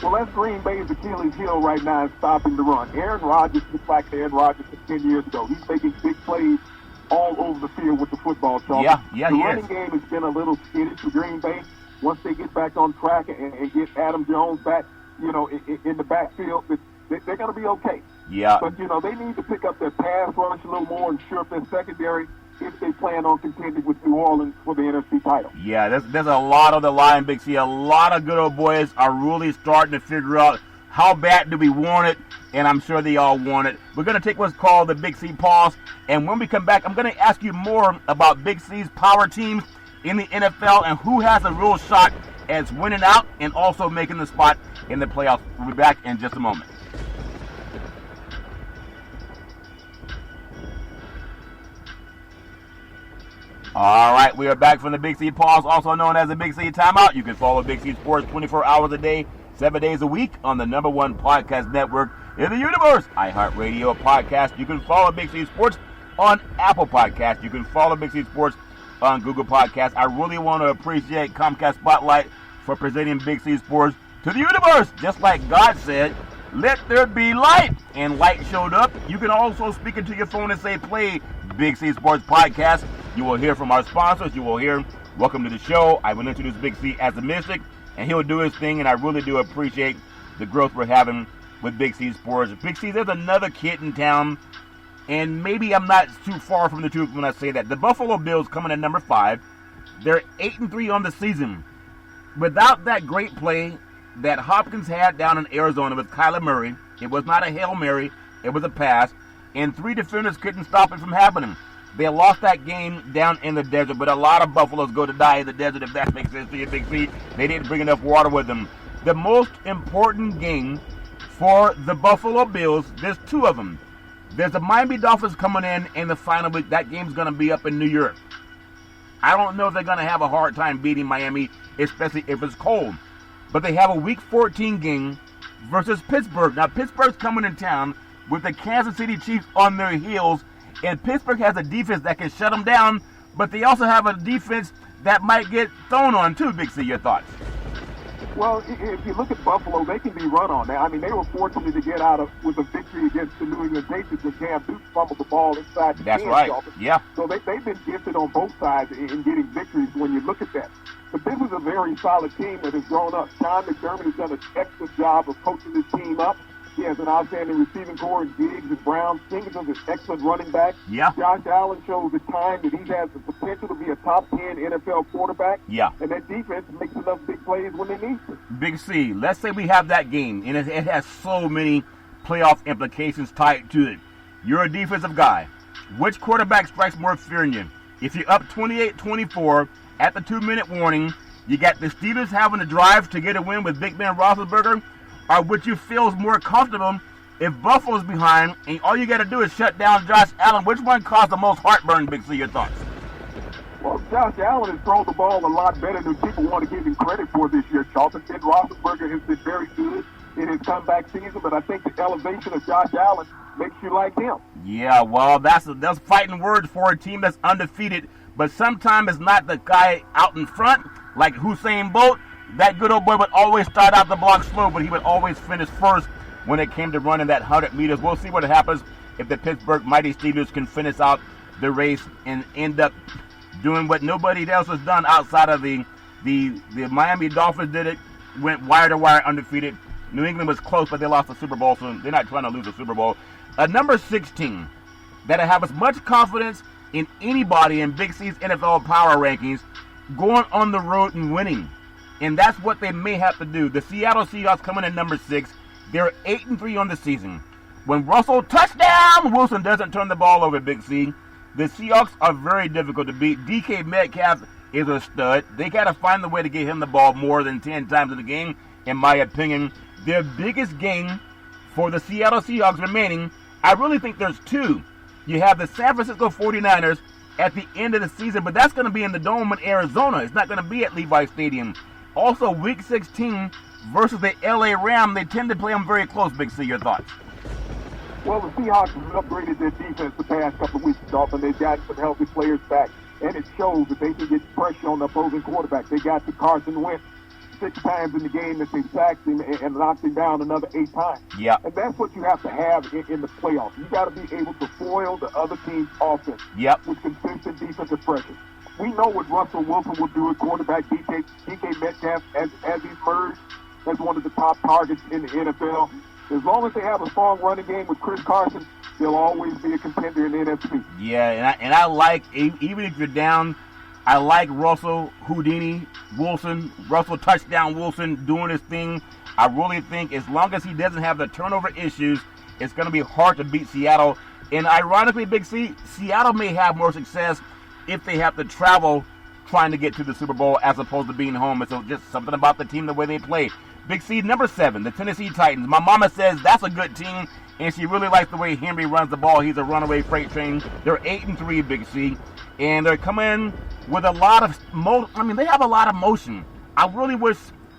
Well, that's Green Bay's Achilles heel right now, is stopping the run. Aaron Rodgers looks like Aaron Rodgers from 10 years ago. He's making big plays all over the field with the football, Charles. Yeah, the running game has been a little skittish for Green Bay. Once they get back on track and get Adam Jones back, in the backfield, they're going to be okay. Yeah. But, they need to pick up their pass rush a little more and shore up their secondary if they plan on contending with New Orleans for the NFC title. Yeah, there's a lot on the line, Big C. A lot of good old boys are really starting to figure out how bad do we want it, and I'm sure they all want it. We're going to take what's called the Big C pause, and when we come back, I'm going to ask you more about Big C's power teams in the NFL and who has a real shot at winning out and also making the spot in the playoffs. We'll be back in just a moment. All right, we are back from the Big C pause, also known as the Big C timeout. You can follow Big C Sports 24 hours a day, 7 days a week on the #1 podcast network in the universe, iHeartRadio podcast. You can follow Big C Sports on Apple Podcasts. You can follow Big C Sports on Google Podcasts. I really want to appreciate Comcast Spotlight for presenting Big C Sports to the universe. Just like God said, let there be light, and light showed up. You can also speak into your phone and say, play Big C Sports Podcast. You will hear from our sponsors. You will hear, welcome to the show. I will introduce Big C as the Mystic, and he'll do his thing, and I really do appreciate the growth we're having with Big C Sports. Big C, there's another kid in town, and maybe I'm not too far from the truth when I say that. The Buffalo Bills coming in number 5. They're 8-3 on the season. Without that great play that Hopkins had down in Arizona with Kyler Murray, it was not a Hail Mary, it was a pass, and 3 defenders couldn't stop it from happening. They lost that game down in the desert, but a lot of buffaloes go to die in the desert, if that makes sense to you, Big C. They didn't bring enough water with them. The most important game for the Buffalo Bills, there's 2 of them. There's the Miami Dolphins coming in the final week. That game's going to be up in New York. I don't know if they're going to have a hard time beating Miami, especially if it's cold. But they have a Week 14 game versus Pittsburgh. Now, Pittsburgh's coming in town with the Kansas City Chiefs on their heels, and Pittsburgh has a defense that can shut them down, but they also have a defense that might get thrown on too, Big C. Your thoughts? Well, if you look at Buffalo, they can be run on. I mean, they were fortunate to get out of with a victory against the New England Patriots when Cam Newton fumbled the ball inside the 10. That's right. Yeah. So they've been gifted on both sides in getting victories when you look at that. But this is a very solid team that has grown up. Sean McDermott has done an excellent job of coaching this team up. He has an outstanding receiving core in Diggs and Brown. Singleton's an excellent running back. Yeah. Josh Allen shows at times that he has the potential to be a top 10 NFL quarterback. Yeah. And that defense makes enough big plays when they need to. Big C, let's say we have that game, and it has so many playoff implications tied to it. You're a defensive guy. Which quarterback strikes more fear in you? If you're up 28-24 at the 2-minute warning, you got the Steelers having to drive to get a win with Big Ben Roethlisberger, or would you feel more comfortable if Buffalo's behind and all you got to do is shut down Josh Allen? Which one caused the most heartburn, Big C? Your thoughts? Well, Josh Allen has thrown the ball a lot better than people want to give him credit for this year, Charlton. Ben Roethlisberger has been very good in his comeback season, but I think the elevation of Josh Allen makes you like him. Yeah, well, that's fighting words for a team that's undefeated, but sometimes it's not the guy out in front, like Usain Bolt. That good old boy would always start out the block slow, but he would always finish first when it came to running that 100 meters. We'll see what happens if the Pittsburgh Mighty Steelers can finish out the race and end up doing what nobody else has done outside of the Miami Dolphins did it, went wire to wire undefeated. New England was close, but they lost the Super Bowl, so they're not trying to lose the Super Bowl. Number 16, that I have as much confidence in anybody in Big C's NFL power rankings going on the road and winning. And that's what they may have to do. The Seattle Seahawks coming in number 6. They're 8-3 on the season. When Russell touchdown, Wilson doesn't turn the ball over, Big C. The Seahawks are very difficult to beat. DK Metcalf is a stud. They got to find the way to get him the ball more than 10 times in the game, in my opinion. Their biggest game for the Seattle Seahawks remaining, I really think there's 2. You have the San Francisco 49ers at the end of the season, but that's going to be in the Dome in Arizona. It's not going to be at Levi Stadium. Also, Week 16 versus the LA Rams, they tend to play them very close, Big C. Your thoughts? Well, the Seahawks have upgraded their defense the past couple of weeks, Dolphin. They've got some healthy players back, and it shows that they can get pressure on the opposing quarterback. They got to Carson Wentz 6 times in the game that they sacked him and knocked him down another 8 times. Yeah. And that's what you have to have in the playoffs. You got to be able to foil the other team's offense with consistent defensive pressure. We know what Russell Wilson will do at quarterback. DK Metcalf, as he's merged, as one of the top targets in the NFL. As long as they have a strong running game with Chris Carson, they'll always be a contender in the NFC. Yeah, and I like, even if you're down, I like Russell Houdini Wilson, Russell Touchdown Wilson doing his thing. I really think as long as he doesn't have the turnover issues, it's going to be hard to beat Seattle. And ironically, Big C, Seattle may have more success if they have to travel trying to get to the Super Bowl as opposed to being home. It's just something about the team, the way they play. Big C, number 7, the Tennessee Titans. My mama says that's a good team, and she really likes the way Henry runs the ball. He's a runaway freight train. They're 8-3, Big C, and they're coming with a lot of they have a lot of motion. I really wish,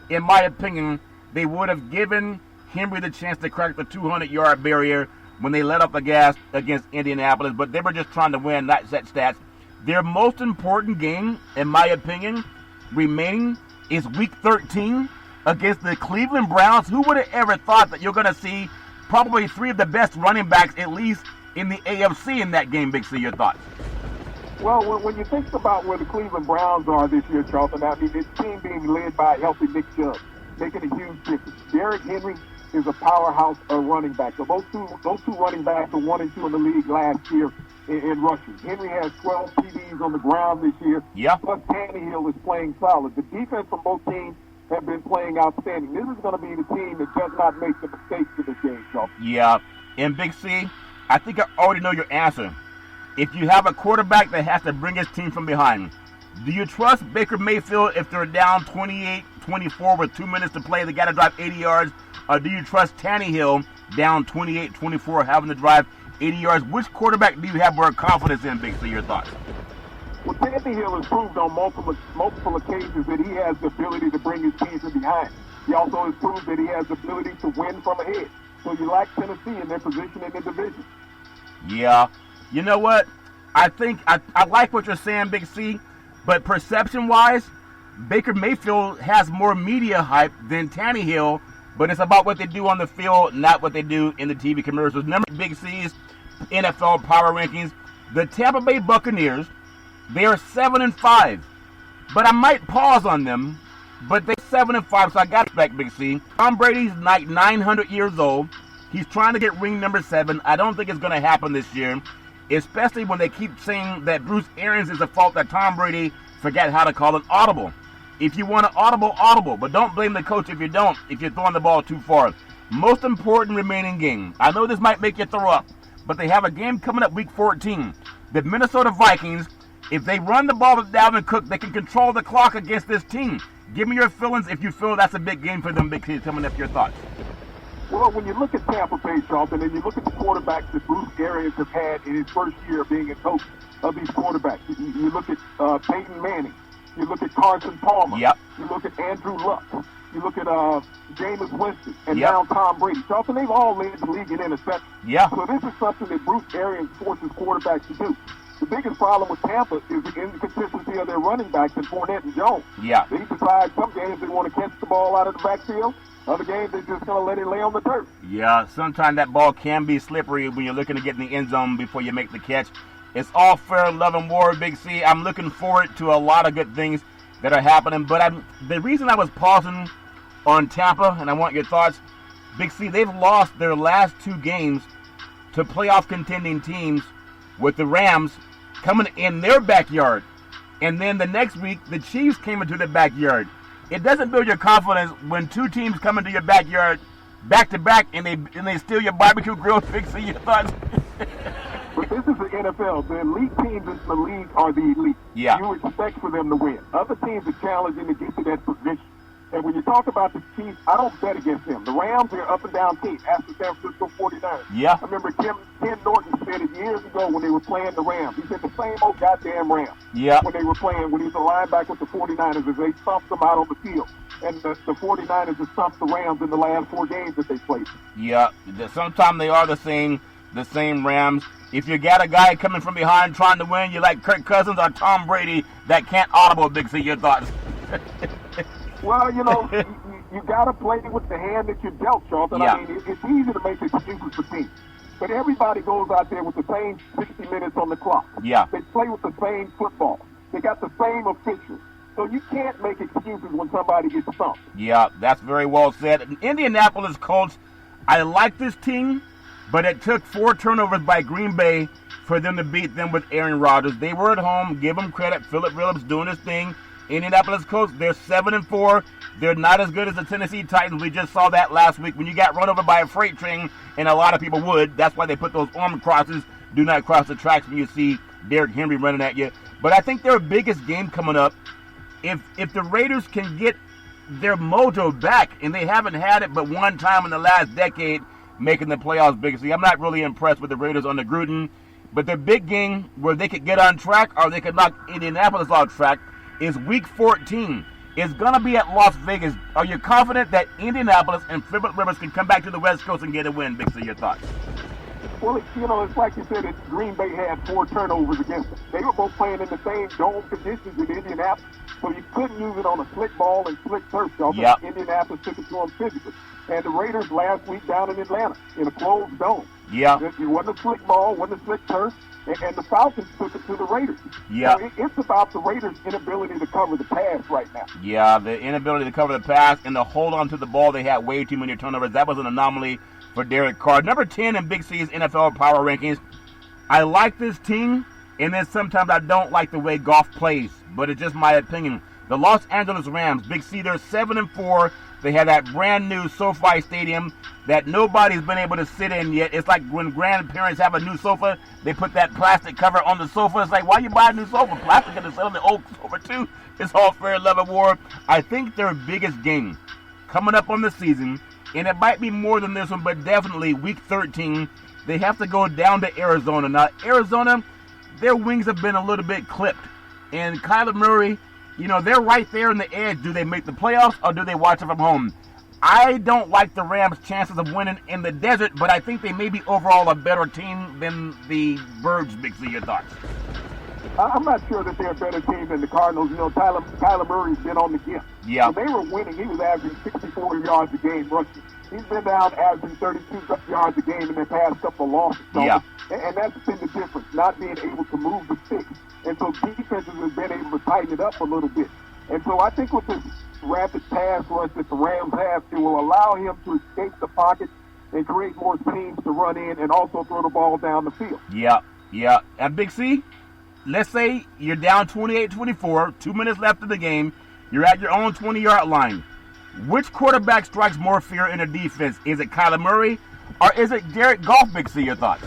in my opinion, they would have given Henry the chance to crack the 200-yard barrier when they let off the gas against Indianapolis, but they were just trying to win, not set stats. Their most important game, in my opinion, remaining is Week 13 against the Cleveland Browns. Who would have ever thought that you're going to see probably 3 of the best running backs, at least in the AFC, in that game, Big C? Your thoughts? Well, when you think about where the Cleveland Browns are this year, Charlton, I mean, this team being led by a healthy Nick Chubb, making a huge difference. Derrick Henry is a powerhouse running back. So those two running backs are 1 and 2 in the league last year in rushing. Henry has 12 TDs on the ground this year. Yeah. Plus Tannehill is playing solid. The defense from both teams have been playing outstanding. This is going to be the team that does not make the mistakes in this game, Charlton. Yeah. And Big C, I think I already know your answer. If you have a quarterback that has to bring his team from behind, do you trust Baker Mayfield if they're down 28-24 with 2 minutes to play, they got to drive 80 yards? Or do you trust Tannehill down 28-24 having to drive 80 yards? Which quarterback do you have more confidence in, Big C? Your thoughts? Well, Tannehill has proved on multiple occasions that he has the ability to bring his team from behind. He also has proved that he has the ability to win from ahead. So you like Tennessee in their position in the division. Yeah. You know what? I think I like what you're saying, Big C, but perception-wise, Baker Mayfield has more media hype than Tannehill, but it's about what they do on the field, not what they do in the TV commercials. Number Big C's NFL power rankings, the Tampa Bay Buccaneers, they are 7-5, but I might pause on them, but they're 7-5, so I got to back Big C. Tom Brady's like 900 years old. He's trying to get ring number 7. I don't think it's going to happen this year, especially when they keep saying that Bruce Arians is the fault that Tom Brady forgot how to call an audible. If you want an audible, but don't blame the coach if you're throwing the ball too far. Most important remaining game. I know this might make you throw up, but they have a game coming up Week 14. The Minnesota Vikings, if they run the ball with Dalvin Cook, they can control the clock against this team. Give me your feelings if you feel that's a big game for them, Big C. Tell me your thoughts. Well, when you look at Tampa Bay, Charlton, and you look at the quarterbacks that Bruce Arians has had in his first year of being a coach of these quarterbacks, you look at Peyton Manning, you look at Carson Palmer, Yep. You look at Andrew Luck, you look at Jameis Winston, and Yep. now Tom Brady. Charlton, they've all led the league in interceptions. Yeah. So this is something that Bruce Arians forces quarterbacks to do. The biggest problem with Tampa is the inconsistency of their running backs in Fournette and Jones. Yeah. They decide some games they want to catch the ball out of the backfield. Other games, they're just going to let it lay on the turf. Yeah, sometimes that ball can be slippery when you're looking to get in the end zone before you make the catch. It's all fair, love, and war, Big C. I'm looking forward to a lot of good things that are happening. But the reason I was pausing on Tampa, and I want your thoughts, Big C, they've lost their last 2 games to playoff contending teams with the Rams coming in their backyard. And then the next week, the Chiefs came into the backyard. It doesn't build your confidence when 2 teams come into your backyard back-to-back and they steal your barbecue grill. Big C, your thoughts? But this is the NFL. The elite teams in the league are the elite. Yeah. You expect for them to win. Other teams are challenging to get to that position. And when you talk about the Chiefs, I don't bet against them. The Rams are an up-and-down team. Ask the San Francisco 49ers. Yeah. I remember Ken Norton said it years ago when they were playing the Rams. He said the same old goddamn Rams. Yeah. When they were playing, when he was a linebacker with the 49ers, as they stomped them out on the field. And the 49ers have stomped the Rams in the last 4 games that they played. Yeah. Sometimes they are the same Rams. If you got a guy coming from behind trying to win, you like Kirk Cousins or Tom Brady that can't audible, Big C, your thoughts? Well, you know, you got to play with the hand that you're dealt, Charlton. Yeah. I mean, it's easy to make excuses for teams. But everybody goes out there with the same 60 minutes on the clock. Yeah. They play with the same football. They got the same officials. So you can't make excuses when somebody gets stumped. Yeah, that's very well said. Indianapolis Colts, I like this team, But it took 4 turnovers by Green Bay for them to beat them with Aaron Rodgers. They were at home. Give them credit. Philip Rivers doing his thing. Indianapolis Colts, they're 7-4. They're not as good as the Tennessee Titans. We just saw that last week when you got run over by a freight train, and a lot of people would. That's why they put those arm crosses. Do not cross the tracks when you see Derrick Henry running at you. But I think their biggest game coming up, if the Raiders can get their mojo back, and they haven't had it but one time in the last decade, making the playoffs big. See, I'm not really impressed with the Raiders under Gruden, but their big game where they could get on track or they could knock Indianapolis off track is Week 14. It's going to be at Las Vegas. Are you confident that Indianapolis and Philip Rivers can come back to the West Coast and get a win? Big C, your thoughts? Well, it's like you said, Green Bay had 4 turnovers against them. They were both playing in the same dome conditions in Indianapolis, so you couldn't use it on a slick ball and slick turf. Yep. Indianapolis took it to them physically. And the Raiders last week down in Atlanta in a closed dome. Yeah. It wasn't a slick ball, wasn't a slick turf, and the Falcons took it to the Raiders. Yeah. So it's about the Raiders' inability to cover the pass right now. Yeah, the inability to cover the pass and to hold on to the ball. They had way too many turnovers. That was an anomaly for Derek Carr. Number 10 in Big C's NFL power rankings. I like this team, and then sometimes I don't like the way Goff plays, but it's just my opinion. The Los Angeles Rams, Big C, they're 7-4. They have that brand new SoFi Stadium that nobody's been able to sit in yet. It's like when grandparents have a new sofa, they put that plastic cover on the sofa. It's like, why you buy a new sofa? Plastic can sit on the old sofa too. It's all fair, love, and war. I think their biggest game coming up on the season, and it might be more than this one, but definitely Week 13, they have to go down to Arizona. Now, Arizona, their wings have been a little bit clipped. And Kyler Murray, they're right there in the edge. Do they make the playoffs or do they watch it from home? I don't like the Rams' chances of winning in the desert, but I think they may be overall a better team than the Birds. Big C, your thoughts? I'm not sure that they're a better team than the Cardinals. Kyler Murray's been on the gift. Yeah. When they were winning, he was averaging 64 yards a game rushing. He's been down averaging 32 yards a game in their past couple of losses. So, yeah. And that's been the difference, not being able to move the stick. And so defenses have been able to tighten it up a little bit. And so I think with this rapid pass rush that the Rams have, it will allow him to escape the pocket and create more teams to run in and also throw the ball down the field. Yeah. And Big C, let's say you're down 28-24, 2 minutes left of the game. You're at your own 20-yard line. Which quarterback strikes more fear in a defense? Is it Kyler Murray or is it Jared Goff? Big C, your thoughts?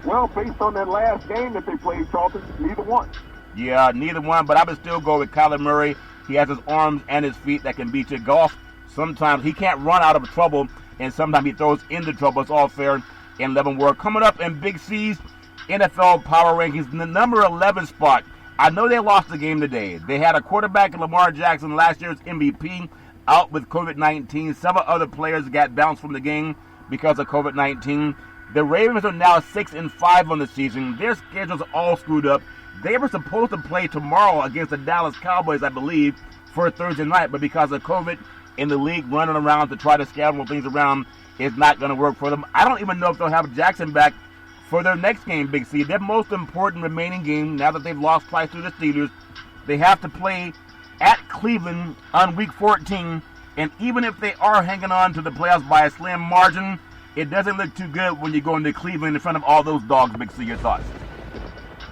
Well, based on that last game that they played, Charlton, neither one. Yeah, neither one, but I would still go with Kyler Murray. He has his arms and his feet that can beat you. Goff, sometimes he can't run out of trouble, and sometimes he throws into trouble. It's all fair in 11 war. Coming up in Big C's NFL power rankings, in the number 11 spot, I know they lost the game today. They had a quarterback in Lamar Jackson, last year's MVP, out with COVID-19. Several other players got bounced from the game because of COVID-19. The Ravens are now 6-5 on the season. Their schedules are all screwed up. They were supposed to play tomorrow against the Dallas Cowboys, I believe, for a Thursday night, but because of COVID and the league running around to try to schedule things around, it's not going to work for them. I don't even know if they'll have Jackson back for their next game, Big C. Their most important remaining game, now that they've lost twice to the Steelers, they have to play at Cleveland on Week 14, and even if they are hanging on to the playoffs by a slim margin, it doesn't look too good when you go into Cleveland in front of all those dogs. Big C, your thoughts?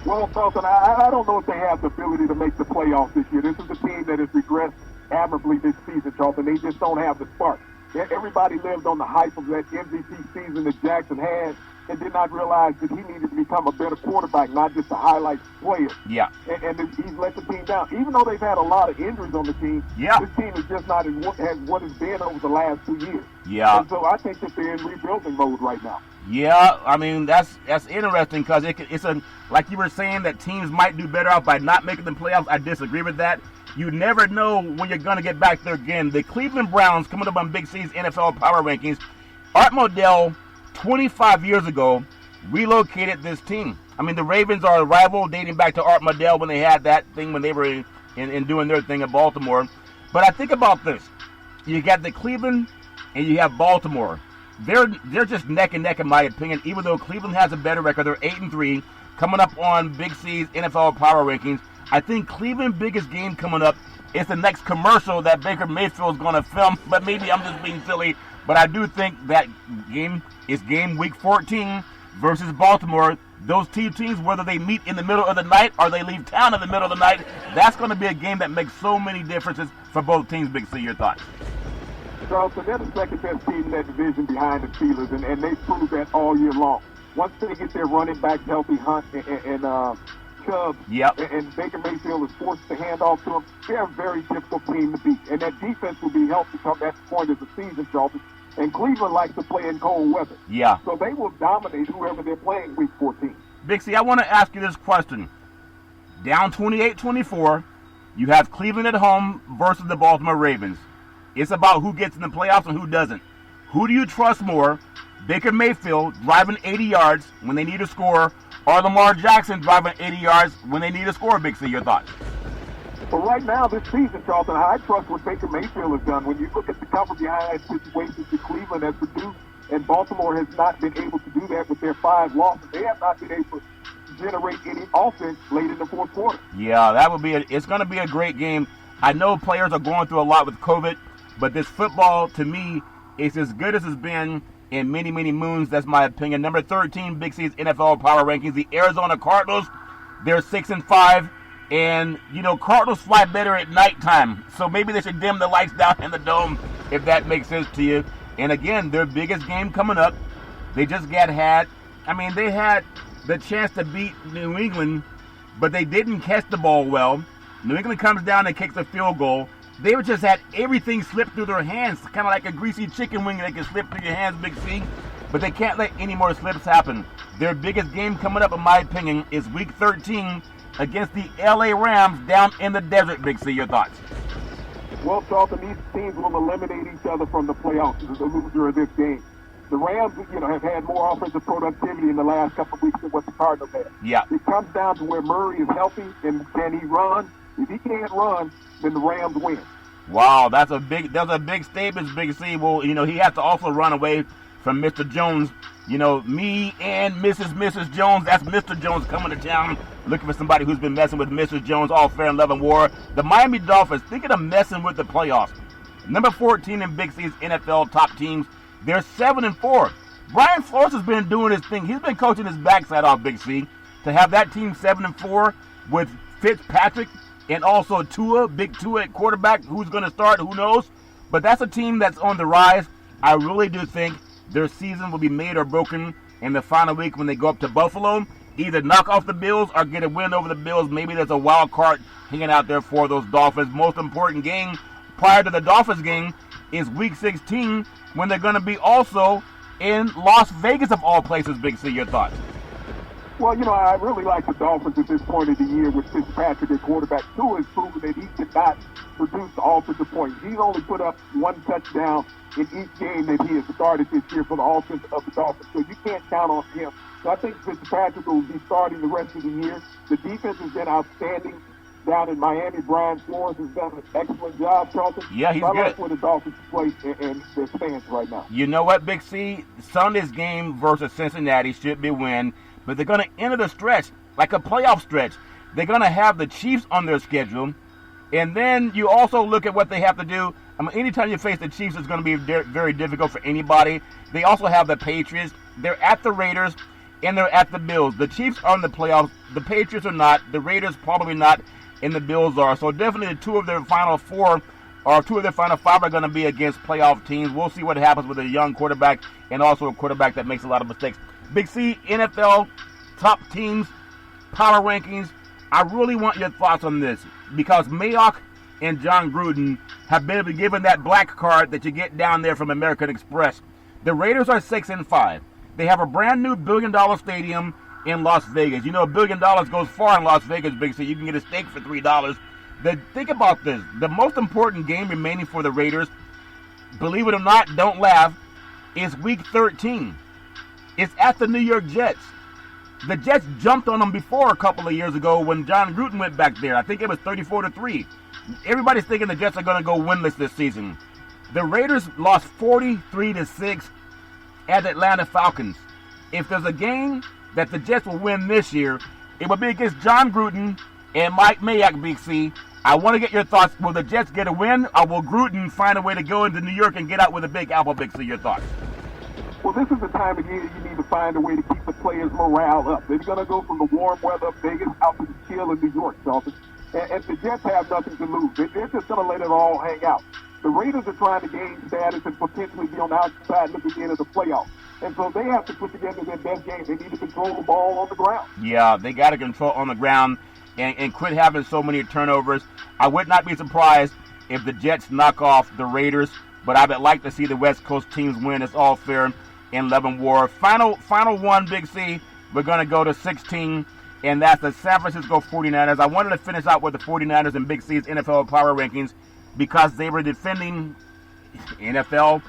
Well, Felton, I don't know if they have the ability to make the playoffs this year. This is a team that has regressed admirably this season, Charlton. They just don't have the spark. Everybody lived on the hype of that MVP season that Jackson had and did not realize that he needed to become a better quarterback, not just a highlight player. Yeah. And he's let the team down. Even though they've had a lot of injuries on the team, this team is just not as what it's been over the last 2 years. Yeah. And so I think that they're in rebuilding mode right now. Yeah, I mean, that's interesting because it's like you were saying that teams might do better off by not making the playoffs. I disagree with that. You never know when you're going to get back there again. The Cleveland Browns, coming up on Big C's NFL Power Rankings, Art Modell, 25 years ago, relocated this team. I mean, the Ravens are a rival dating back to Art Modell when they had that thing when they were in doing their thing in Baltimore. But I think about this. You got the Cleveland and you have Baltimore. They're just neck and neck in my opinion, even though Cleveland has a better record. They're 8-3, coming up on Big C's NFL Power Rankings. I think Cleveland's biggest game coming up is the next commercial that Baker Mayfield is going to film, but maybe I'm just being silly. But I do think that game is game week 14 versus Baltimore. Those two teams, whether they meet in the middle of the night or they leave town in the middle of the night, that's going to be a game that makes so many differences for both teams. Big C, your thoughts? Charleston, they're the second best team in that division behind the Steelers, and they proved that all year long. Once they get their running backs healthy, Hunt and Chubb, and Baker Mayfield is forced to hand off to them, they're a very difficult team to beat. And that defense will be helped to come at the point of the season, Charleston. And Cleveland likes to play in cold weather. Yeah. So they will dominate whoever they're playing week 14. Big C, I want to ask you this question. Down 28-24, you have Cleveland at home versus the Baltimore Ravens. It's about who gets in the playoffs and who doesn't. Who do you trust more? Baker Mayfield driving 80 yards when they need a score, or Lamar Jackson driving 80 yards when they need a score? Big C, your thoughts? But right now, this season, Charlton, I trust what Baker Mayfield has done. When you look at the cover behind situations that Cleveland has produced, and Baltimore has not been able to do that with their 5 losses, they have not been able to generate any offense late in the fourth quarter. Yeah, that would be. It's going to be a great game. I know players are going through a lot with COVID, but this football, to me, is as good as it's been in many, many moons. That's my opinion. Number 13, Big C's NFL Power Rankings, the Arizona Cardinals. They're 6-5. And, Cardinals fly better at nighttime. So maybe they should dim the lights down in the dome, if that makes sense to you. And again, their biggest game coming up. They just they had the chance to beat New England, but they didn't catch the ball well. New England comes down and kicks a field goal. They just had everything slip through their hands, kind of like a greasy chicken wing that can slip through your hands, Big C. But they can't let any more slips happen. Their biggest game coming up, in my opinion, is Week 13 against the LA Rams down in the desert. Big C, your thoughts? Well, Charlton, these teams will eliminate each other from the playoffs as the loser of this game. The Rams, have had more offensive productivity in the last couple of weeks than what the Cardinals have. Yeah. It comes down to where Murray is healthy and can he run. If he can't run, then the Rams win. Wow, that's a big statement, Big C. Well, he has to also run away from Mr. Jones. Me and Mrs. Jones, that's Mr. Jones coming to town looking for somebody who's been messing with Mrs. Jones, all fair and love and war. The Miami Dolphins, thinking of messing with the playoffs. Number 14 in Big C's NFL top teams. They're 7-4. Brian Flores has been doing his thing. He's been coaching his backside off, Big C, to have that team 7-4 with Fitzpatrick and also Big Tua at quarterback. Who's going to start? Who knows? But that's a team that's on the rise. I really do think their season will be made or broken in the final week when they go up to Buffalo. Either knock off the Bills or get a win over the Bills. Maybe there's a wild card hanging out there for those Dolphins. Most important game prior to the Dolphins game is Week 16 when they're going to be also in Las Vegas of all places. Big C, your thoughts? Well, I really like the Dolphins at this point of the year with Fitzpatrick at quarterback. Tua has proven that he cannot produce the offensive points. He's only put up 1 touchdown in each game that he has started this year for the offense of the Dolphins. So you can't count on him. So I think Fitzpatrick will be starting the rest of the year. The defense has been outstanding down in Miami. Brian Flores has done an excellent job, Charlton. Yeah, he's good. I good. like where the Dolphins play and their stance right now. You know what, Big C? Sunday's game versus Cincinnati should be a win, but they're going to enter the stretch like a playoff stretch. They're going to have the Chiefs on their schedule, and then you also look at what they have to do. Anytime you face the Chiefs, it's going to be very difficult for anybody. They also have the Patriots. They're at the Raiders, and they're at the Bills. The Chiefs are in the playoffs. The Patriots are not. The Raiders probably not, and the Bills are. So definitely 2 of their final 4 or 2 of their final 5 are going to be against playoff teams. We'll see what happens with a young quarterback and also a quarterback that makes a lot of mistakes. Big C, NFL, top teams, power rankings. I really want your thoughts on this because Mayock and John Gruden have been given that black card that you get down there from American Express. The Raiders are 6-5. They have a brand new $1 billion stadium in Las Vegas. $1 billion goes far in Las Vegas, Big C. You can get a steak for $3. Think about this. The most important game remaining for the Raiders, believe it or not, don't laugh, is Week 13. It's at the New York Jets. The Jets jumped on them before a couple of years ago when John Gruden went back there. I think it was 34-3. Everybody's thinking the Jets are going to go winless this season. The Raiders lost 43-6 at the Atlanta Falcons. If there's a game that the Jets will win this year, it will be against John Gruden and Mike Mayock, Big C. I want to get your thoughts. Will the Jets get a win, or will Gruden find a way to go into New York and get out with a big apple? Big, so your thoughts. Well, this is the time of year you need to find a way to keep the players' morale up. They're going to go from the warm weather of Vegas out to the chill in New York, Charlton. And the Jets have nothing to lose. They're just going to let it all hang out. The Raiders are trying to gain status and potentially be on the outside looking in at the playoffs. And so they have to put together their best game. They need to control the ball on the ground. Yeah, they got to control on the ground and quit having so many turnovers. I would not be surprised if the Jets knock off the Raiders, but I would like to see the West Coast teams win. It's all fair in Love and War. Final one, Big C. We're going to go to 16, and that's the San Francisco 49ers. I wanted to finish out with the 49ers and Big C's NFL Power Rankings because they were defending NFL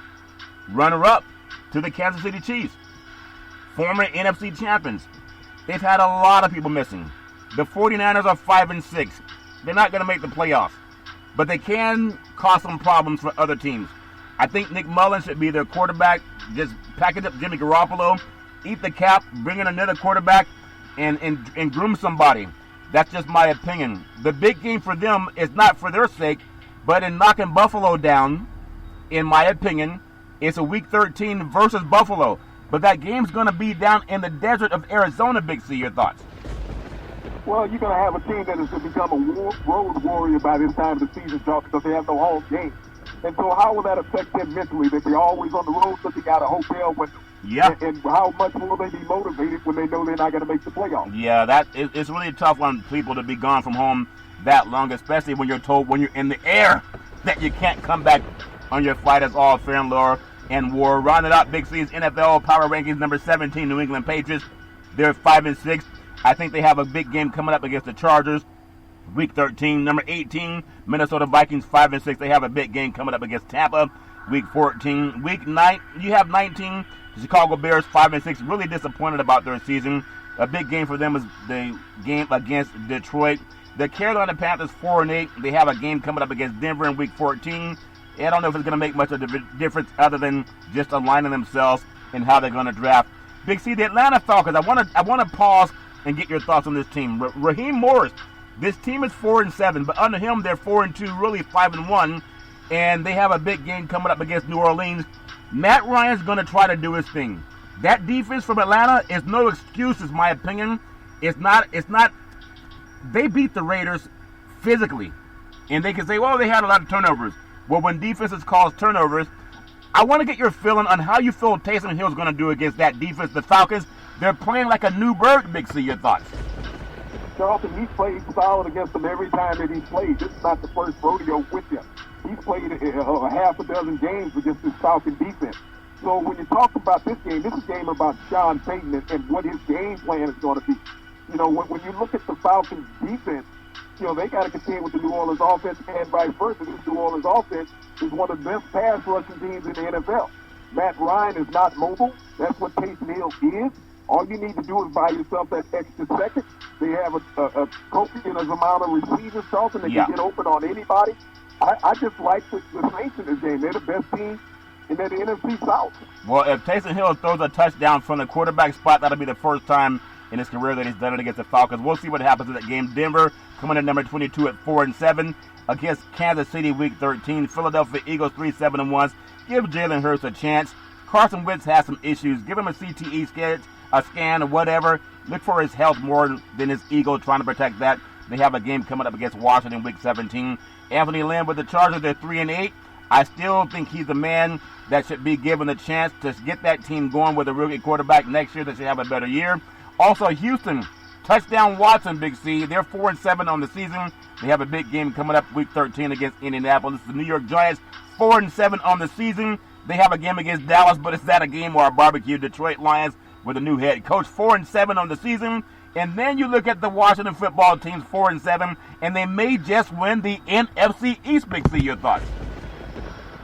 runner-up to the Kansas City Chiefs, former NFC champions. They've had a lot of people missing. The 49ers are 5-6. They're not going to make the playoffs, but they can cause some problems for other teams. I think Nick Mullins should be their quarterback. Just package up Jimmy Garoppolo, eat the cap, bring in another quarterback, and groom somebody. That's just my opinion. The big game for them is not for their sake, but in knocking Buffalo down, in my opinion, it's a Week 13 versus Buffalo. But that game's going to be down in the desert of Arizona, Big C. Your thoughts? Well, you're going to have a team that is going to become a road warrior by this time of the season, Charles, because they have no home game. And so how will that affect them mentally? That they're always on the road looking out a hotel window? Yeah. And how much will they be motivated when they know they're not going to make the playoffs? Yeah, it's really tough on people to be gone from home that long, especially when you're told when you're in the air that you can't come back on your flight. As all fair and war. Rounded out Big C's NFL Power Rankings, number 17, New England Patriots. They're 5-6. I think they have a big game coming up against the Chargers. Week 13, number 18, Minnesota Vikings, 5-6. They have a big game coming up against Tampa. Week 14, week 9, you have 19. The Chicago Bears, 5-6. Really disappointed about their season. A big game for them is the game against Detroit. The Carolina Panthers, 4-8. They have a game coming up against Denver in week 14. I don't know if it's going to make much of a difference other than just aligning themselves and how they're going to draft. Big C, the Atlanta Falcons. I want to pause and get your thoughts on this team. Raheem Morris. This team is 4-7, but under him they're 4-2, really 5-1, and they have a big game coming up against New Orleans. Matt Ryan's going to try to do his thing. That defense from Atlanta is no excuse, is my opinion. It's not. They beat the Raiders physically, and they can say, well, they had a lot of turnovers. Well, when defenses cause turnovers, I want to get your feeling on how you feel Taysom Hill's going to do against that defense. The Falcons, they're playing like a new bird, Big C. Your thoughts? Charlton, he's played solid against them every time that he's played. This is not the first rodeo with him. He's played half a dozen games against this Falcon defense. So when you talk about this is a game about Sean Payton and what his game plan is going to be. You know, when you look at the Falcons defense, you know, they got to contend with the New Orleans offense and vice versa. This New Orleans offense is one of the best pass rushing teams in the NFL. Matt Ryan is not mobile. That's what Taysom Hill is. All you need to do is buy yourself that extra second. They have a copious amount of receivers, Charlton. They can get open on anybody. I just like the Saints in this game. They're the best team in that NFC South. Well, if Taysom Hill throws a touchdown from the quarterback spot, that'll be the first time in his career that he's done it against the Falcons. We'll see what happens in that game. Denver coming in number 22 at 4-7 against Kansas City week 13. Philadelphia Eagles 3-7-1. Give Jalen Hurts a chance. Carson Wentz has some issues. Give him a CTE scan or whatever. Look for his health more than his ego, trying to protect that. They have a game coming up against Washington week 17. Anthony Lynn with the Chargers, they're 3-8. I still think he's the man that should be given the chance to get that team going with a rookie quarterback next year that should have a better year. Also, Houston, touchdown Watson, Big C. They're 4-7 on the season. They have a big game coming up week 13 against Indianapolis. The New York Giants, 4-7 on the season. They have a game against Dallas, but it's not a game or a barbecue. Detroit Lions with a new head coach, 4-7 on the season. And then you look at the Washington football teams, 4-7, and they may just win the NFC East. Big C, your thoughts?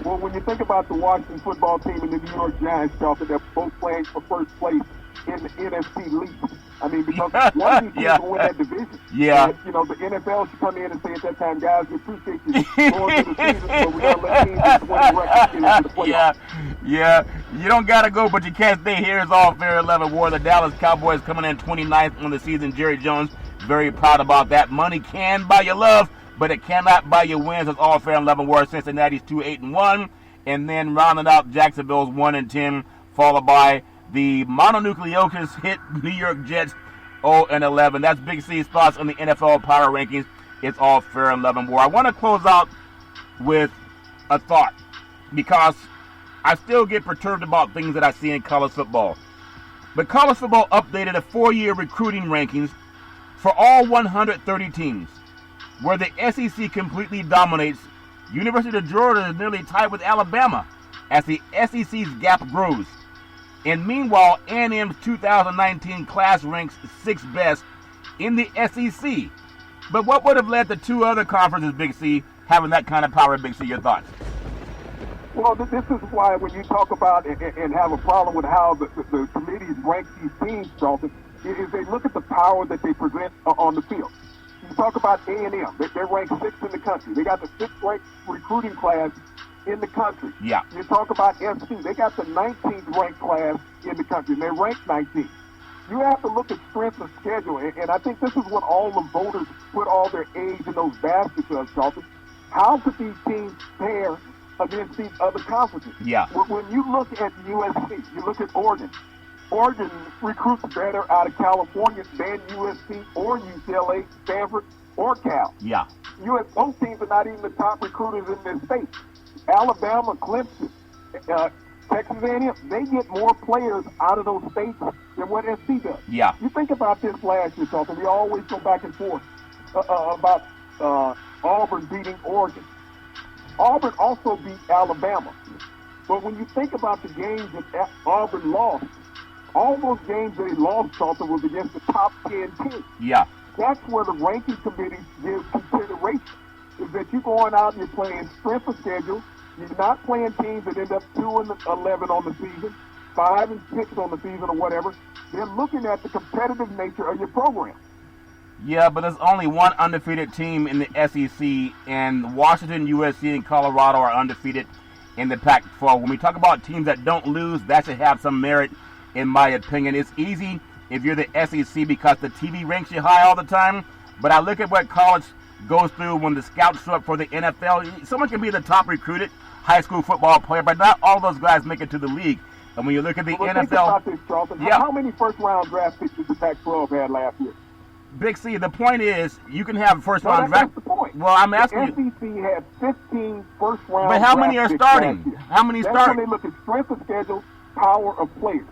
Well, when you think about the Washington football team and the New York Giants, Charlton, they're both playing for first place in the NFC League. I mean, because one of these teams will win that division. Yeah. And, you know, the NFL should come in and say at that time, guys, we appreciate you going through the season, but we got to let teams with winning records get into the playoffs. Yeah. You don't got to go, but you can't stay here. It's all fair 11 war. The Dallas Cowboys coming in 29th on the season. Jerry Jones, very proud about that. Money can buy you love, but it cannot buy you wins. It's all fair and level war. Cincinnati's 2-8-1, and then rounding out Jacksonville's 1-10, followed by the mononucleosis hit New York Jets 0-11. That's Big C's thoughts on the NFL power rankings. It's all fair and level war. I want to close out with a thought, because I still get perturbed about things that I see in college football. But college football updated a 4-year recruiting rankings for all 130 teams, where the SEC completely dominates. University of Georgia is nearly tied with Alabama as the SEC's gap grows. And meanwhile, A&M's 2019 class ranks 6th best in the SEC. But what would have led to 2 other conferences, Big C, having that kind of power, Big C? Your thoughts? Well, this is why when you talk about and have a problem with how the committees rank these teams, Charlton, is they look at the power that they present on the field. You talk about A&M. They're ranked 6th in the country. They got the 6th ranked recruiting class in the country. Yeah. You talk about SC. They got the 19th ranked class in the country, and they're ranked 19th. You have to look at strength of schedule, and I think this is what all the voters put all their eggs in those baskets of, Charlton. How could these teams pair against these other conferences? Yeah. When you look at USC, you look at Oregon. Oregon recruits better out of California than USC or UCLA, Stanford, or Cal. Yeah. Those teams are not even the top recruiters in their state. Alabama, Clemson, Texas A&M, they get more players out of those states than what SC does. Yeah. You think about this last year, Charlton. We always go back and forth about Auburn beating Oregon. Auburn also beat Alabama. But when you think about the games that Auburn lost, all those games they lost, Charlton, was against the top 10 teams. Yeah. That's where the ranking committee gives consideration, is that you're going out and you're playing strength of schedule. You're not playing teams that end up 2-11 on the season, 5-6 on the season or whatever. They're looking at the competitive nature of your program. Yeah, but there's only one undefeated team in the SEC, and Washington, USC, and Colorado are undefeated in the Pac-12. When we talk about teams that don't lose, that should have some merit, in my opinion. It's easy if you're the SEC because the TV ranks you high all the time, but I look at what college goes through when the scouts show up for the NFL. Someone can be the top recruited high school football player, but not all those guys make it to the league. And when you look at the NFL... Think about this, Charlton. Yeah. How many first-round draft picks did the Pac-12 had last year? Big C, the point is, you can have first-round draft... That's the point. Well, I'm asking you... The SEC had 15 first-round But how many are draft starting? picks last year. How many That's start? when they look at strength of schedule, power of players.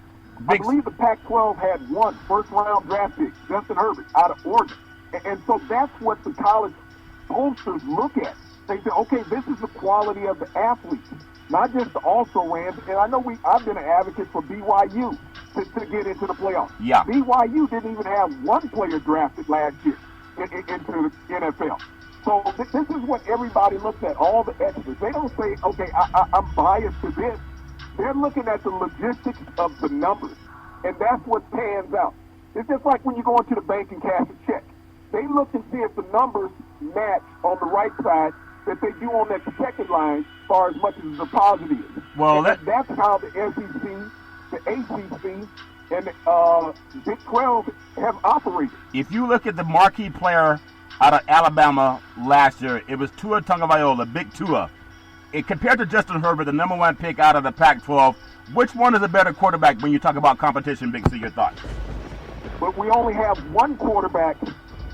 I believe the Pac-12 had 1 first-round draft pick, Justin Herbert, out of Oregon. And so that's what the college pollsters look at. They say, okay, this is the quality of the athletes, not just the also-rans. And I know I've been an advocate for BYU to get into the playoffs. Yeah. BYU didn't even have 1 player drafted last year into the NFL. So this is what everybody looks at, all the extras. They don't say, okay, I'm biased to this. They're looking at the logistics of the numbers, and that's what pans out. It's just like when you go into the bank and cash a check. They look and see if the numbers match on the right side that they do on that second line as far as much as the deposit is. Well, that's how the SEC, the ACC, and the Big 12 have operated. If you look at the marquee player out of Alabama last year, it was Tua Tagovailoa, Big Tua. Compared to Justin Herbert, the number 1 pick out of the Pac-12, which one is a better quarterback when you talk about competition, Big C? Your thoughts? But we only have 1 quarterback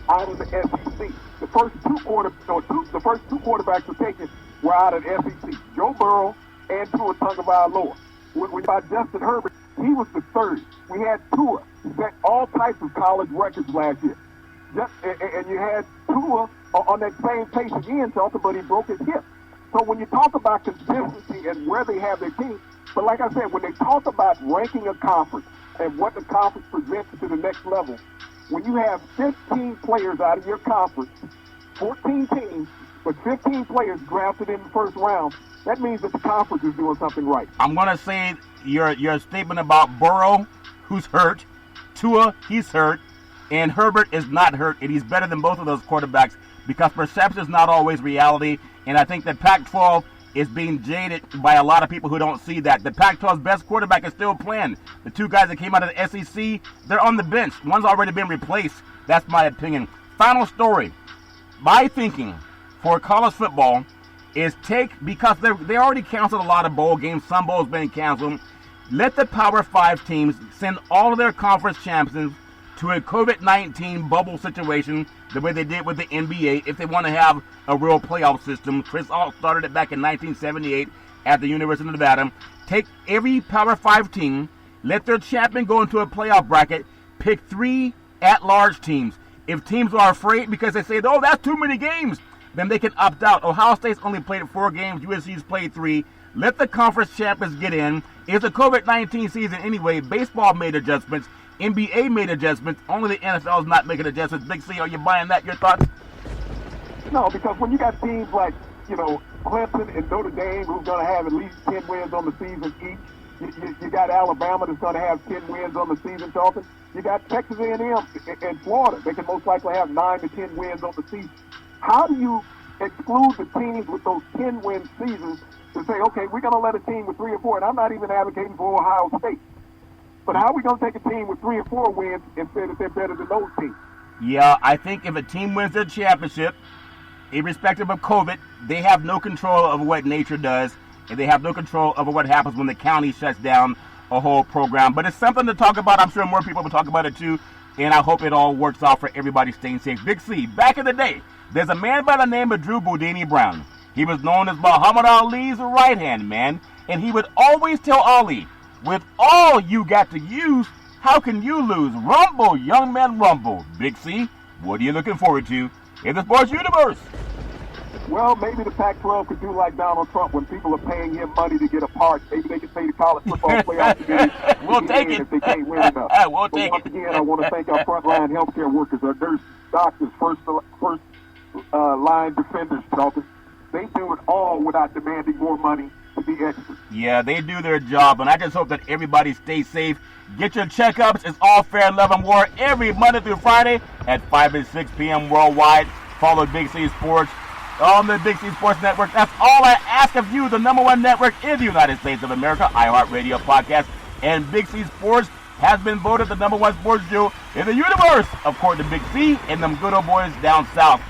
out of the SEC. The first 2 quarterbacks were taken were out of the SEC. Joe Burrow and Tua Tagovailoa. When by Justin Herbert, he was the 3rd. We had Tua set all types of college records last year. And you had Tua on that same pace again, Charlton, but he broke his hip. So when you talk about consistency and where they have their team, but like I said, when they talk about ranking a conference and what the conference presents to the next level, when you have 15 players out of your conference, 14 teams, but 15 players drafted in the first round, that means that the conference is doing something right. I'm going to say your statement about Burrow, who's hurt, Tua, he's hurt, and Herbert is not hurt, and he's better than both of those quarterbacks because perception is not always reality, and I think the Pac-12 is being jaded by a lot of people who don't see that. The Pac-12's best quarterback is still playing. The 2 guys that came out of the SEC, they're on the bench. One's already been replaced. That's my opinion. Final story. My thinking, for college football is because they already canceled a lot of bowl games. Some bowls been canceled. Let the Power 5 teams send all of their conference champions to a COVID-19 bubble situation the way they did with the NBA if they want to have a real playoff system. Chris Ault started it back in 1978 at the University of Nevada. Take every Power 5 team, let their champion go into a playoff bracket, pick 3 at-large teams. If teams are afraid because they say, oh, that's too many games, then they can opt out. Ohio State's only played 4 games. USC's played 3. Let the conference champions get in. It's a COVID-19 season anyway. Baseball made adjustments. NBA made adjustments. Only the NFL is not making adjustments. Big C, are you buying that? Your thoughts? No, because when you got teams like, Clemson and Notre Dame who's going to have at least 10 wins on the season each, you got Alabama that's going to have 10 wins on the season, Charlton. You got Texas A&M and Florida. They can most likely have 9 to 10 wins on the season. How do you exclude the teams with those 10-win seasons to say, okay, we're going to let a team with 3 or 4, and I'm not even advocating for Ohio State. But how are we going to take a team with 3 or 4 wins and say that they're better than those teams? Yeah, I think if a team wins their championship, irrespective of COVID, they have no control over what nature does, and they have no control over what happens when the county shuts down a whole program. But it's something to talk about. I'm sure more people will talk about it too, and I hope it all works out for everybody staying safe. Big C, back in the day, there's a man by the name of Drew Boudini Brown. He was known as Muhammad Ali's right-hand man, and he would always tell Ali, with all you got to use, how can you lose? Rumble, young man, rumble. Big C, what are you looking forward to in the sports universe? Well, maybe the Pac-12 could do like Donald Trump when people are paying him money to get a part. Maybe they could pay the college football playoff game. We'll take it. If they can't win enough. We'll take once it. again, I want to thank our frontline healthcare workers, our nurses, doctors, first line defenders, Charlton. They do it all without demanding more money to be experts. Yeah, they do their job, and I just hope that everybody stays safe. Get your checkups. It's All Fair Love and War every Monday through Friday at 5 and 6 p.m. worldwide. Follow Big C Sports on the Big C Sports Network. That's all I ask of you, the #1 network in the United States of America, iHeartRadio podcast, and Big C Sports has been voted the #1 sports show in the universe, according to Big C and them good old boys down south.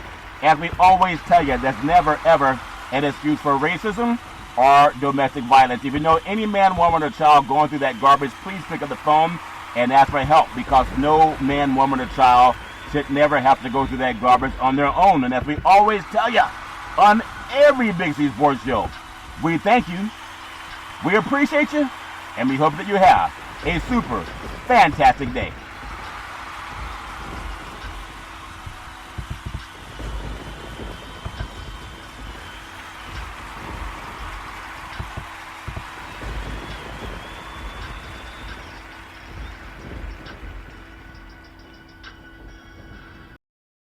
As we always tell you, there's never, ever an excuse for racism or domestic violence. If you know any man, woman, or child going through that garbage, please pick up the phone and ask for help, because no man, woman, or child should never have to go through that garbage on their own. And as we always tell you on every Big C Sports show, we thank you, we appreciate you, and we hope that you have a super fantastic day.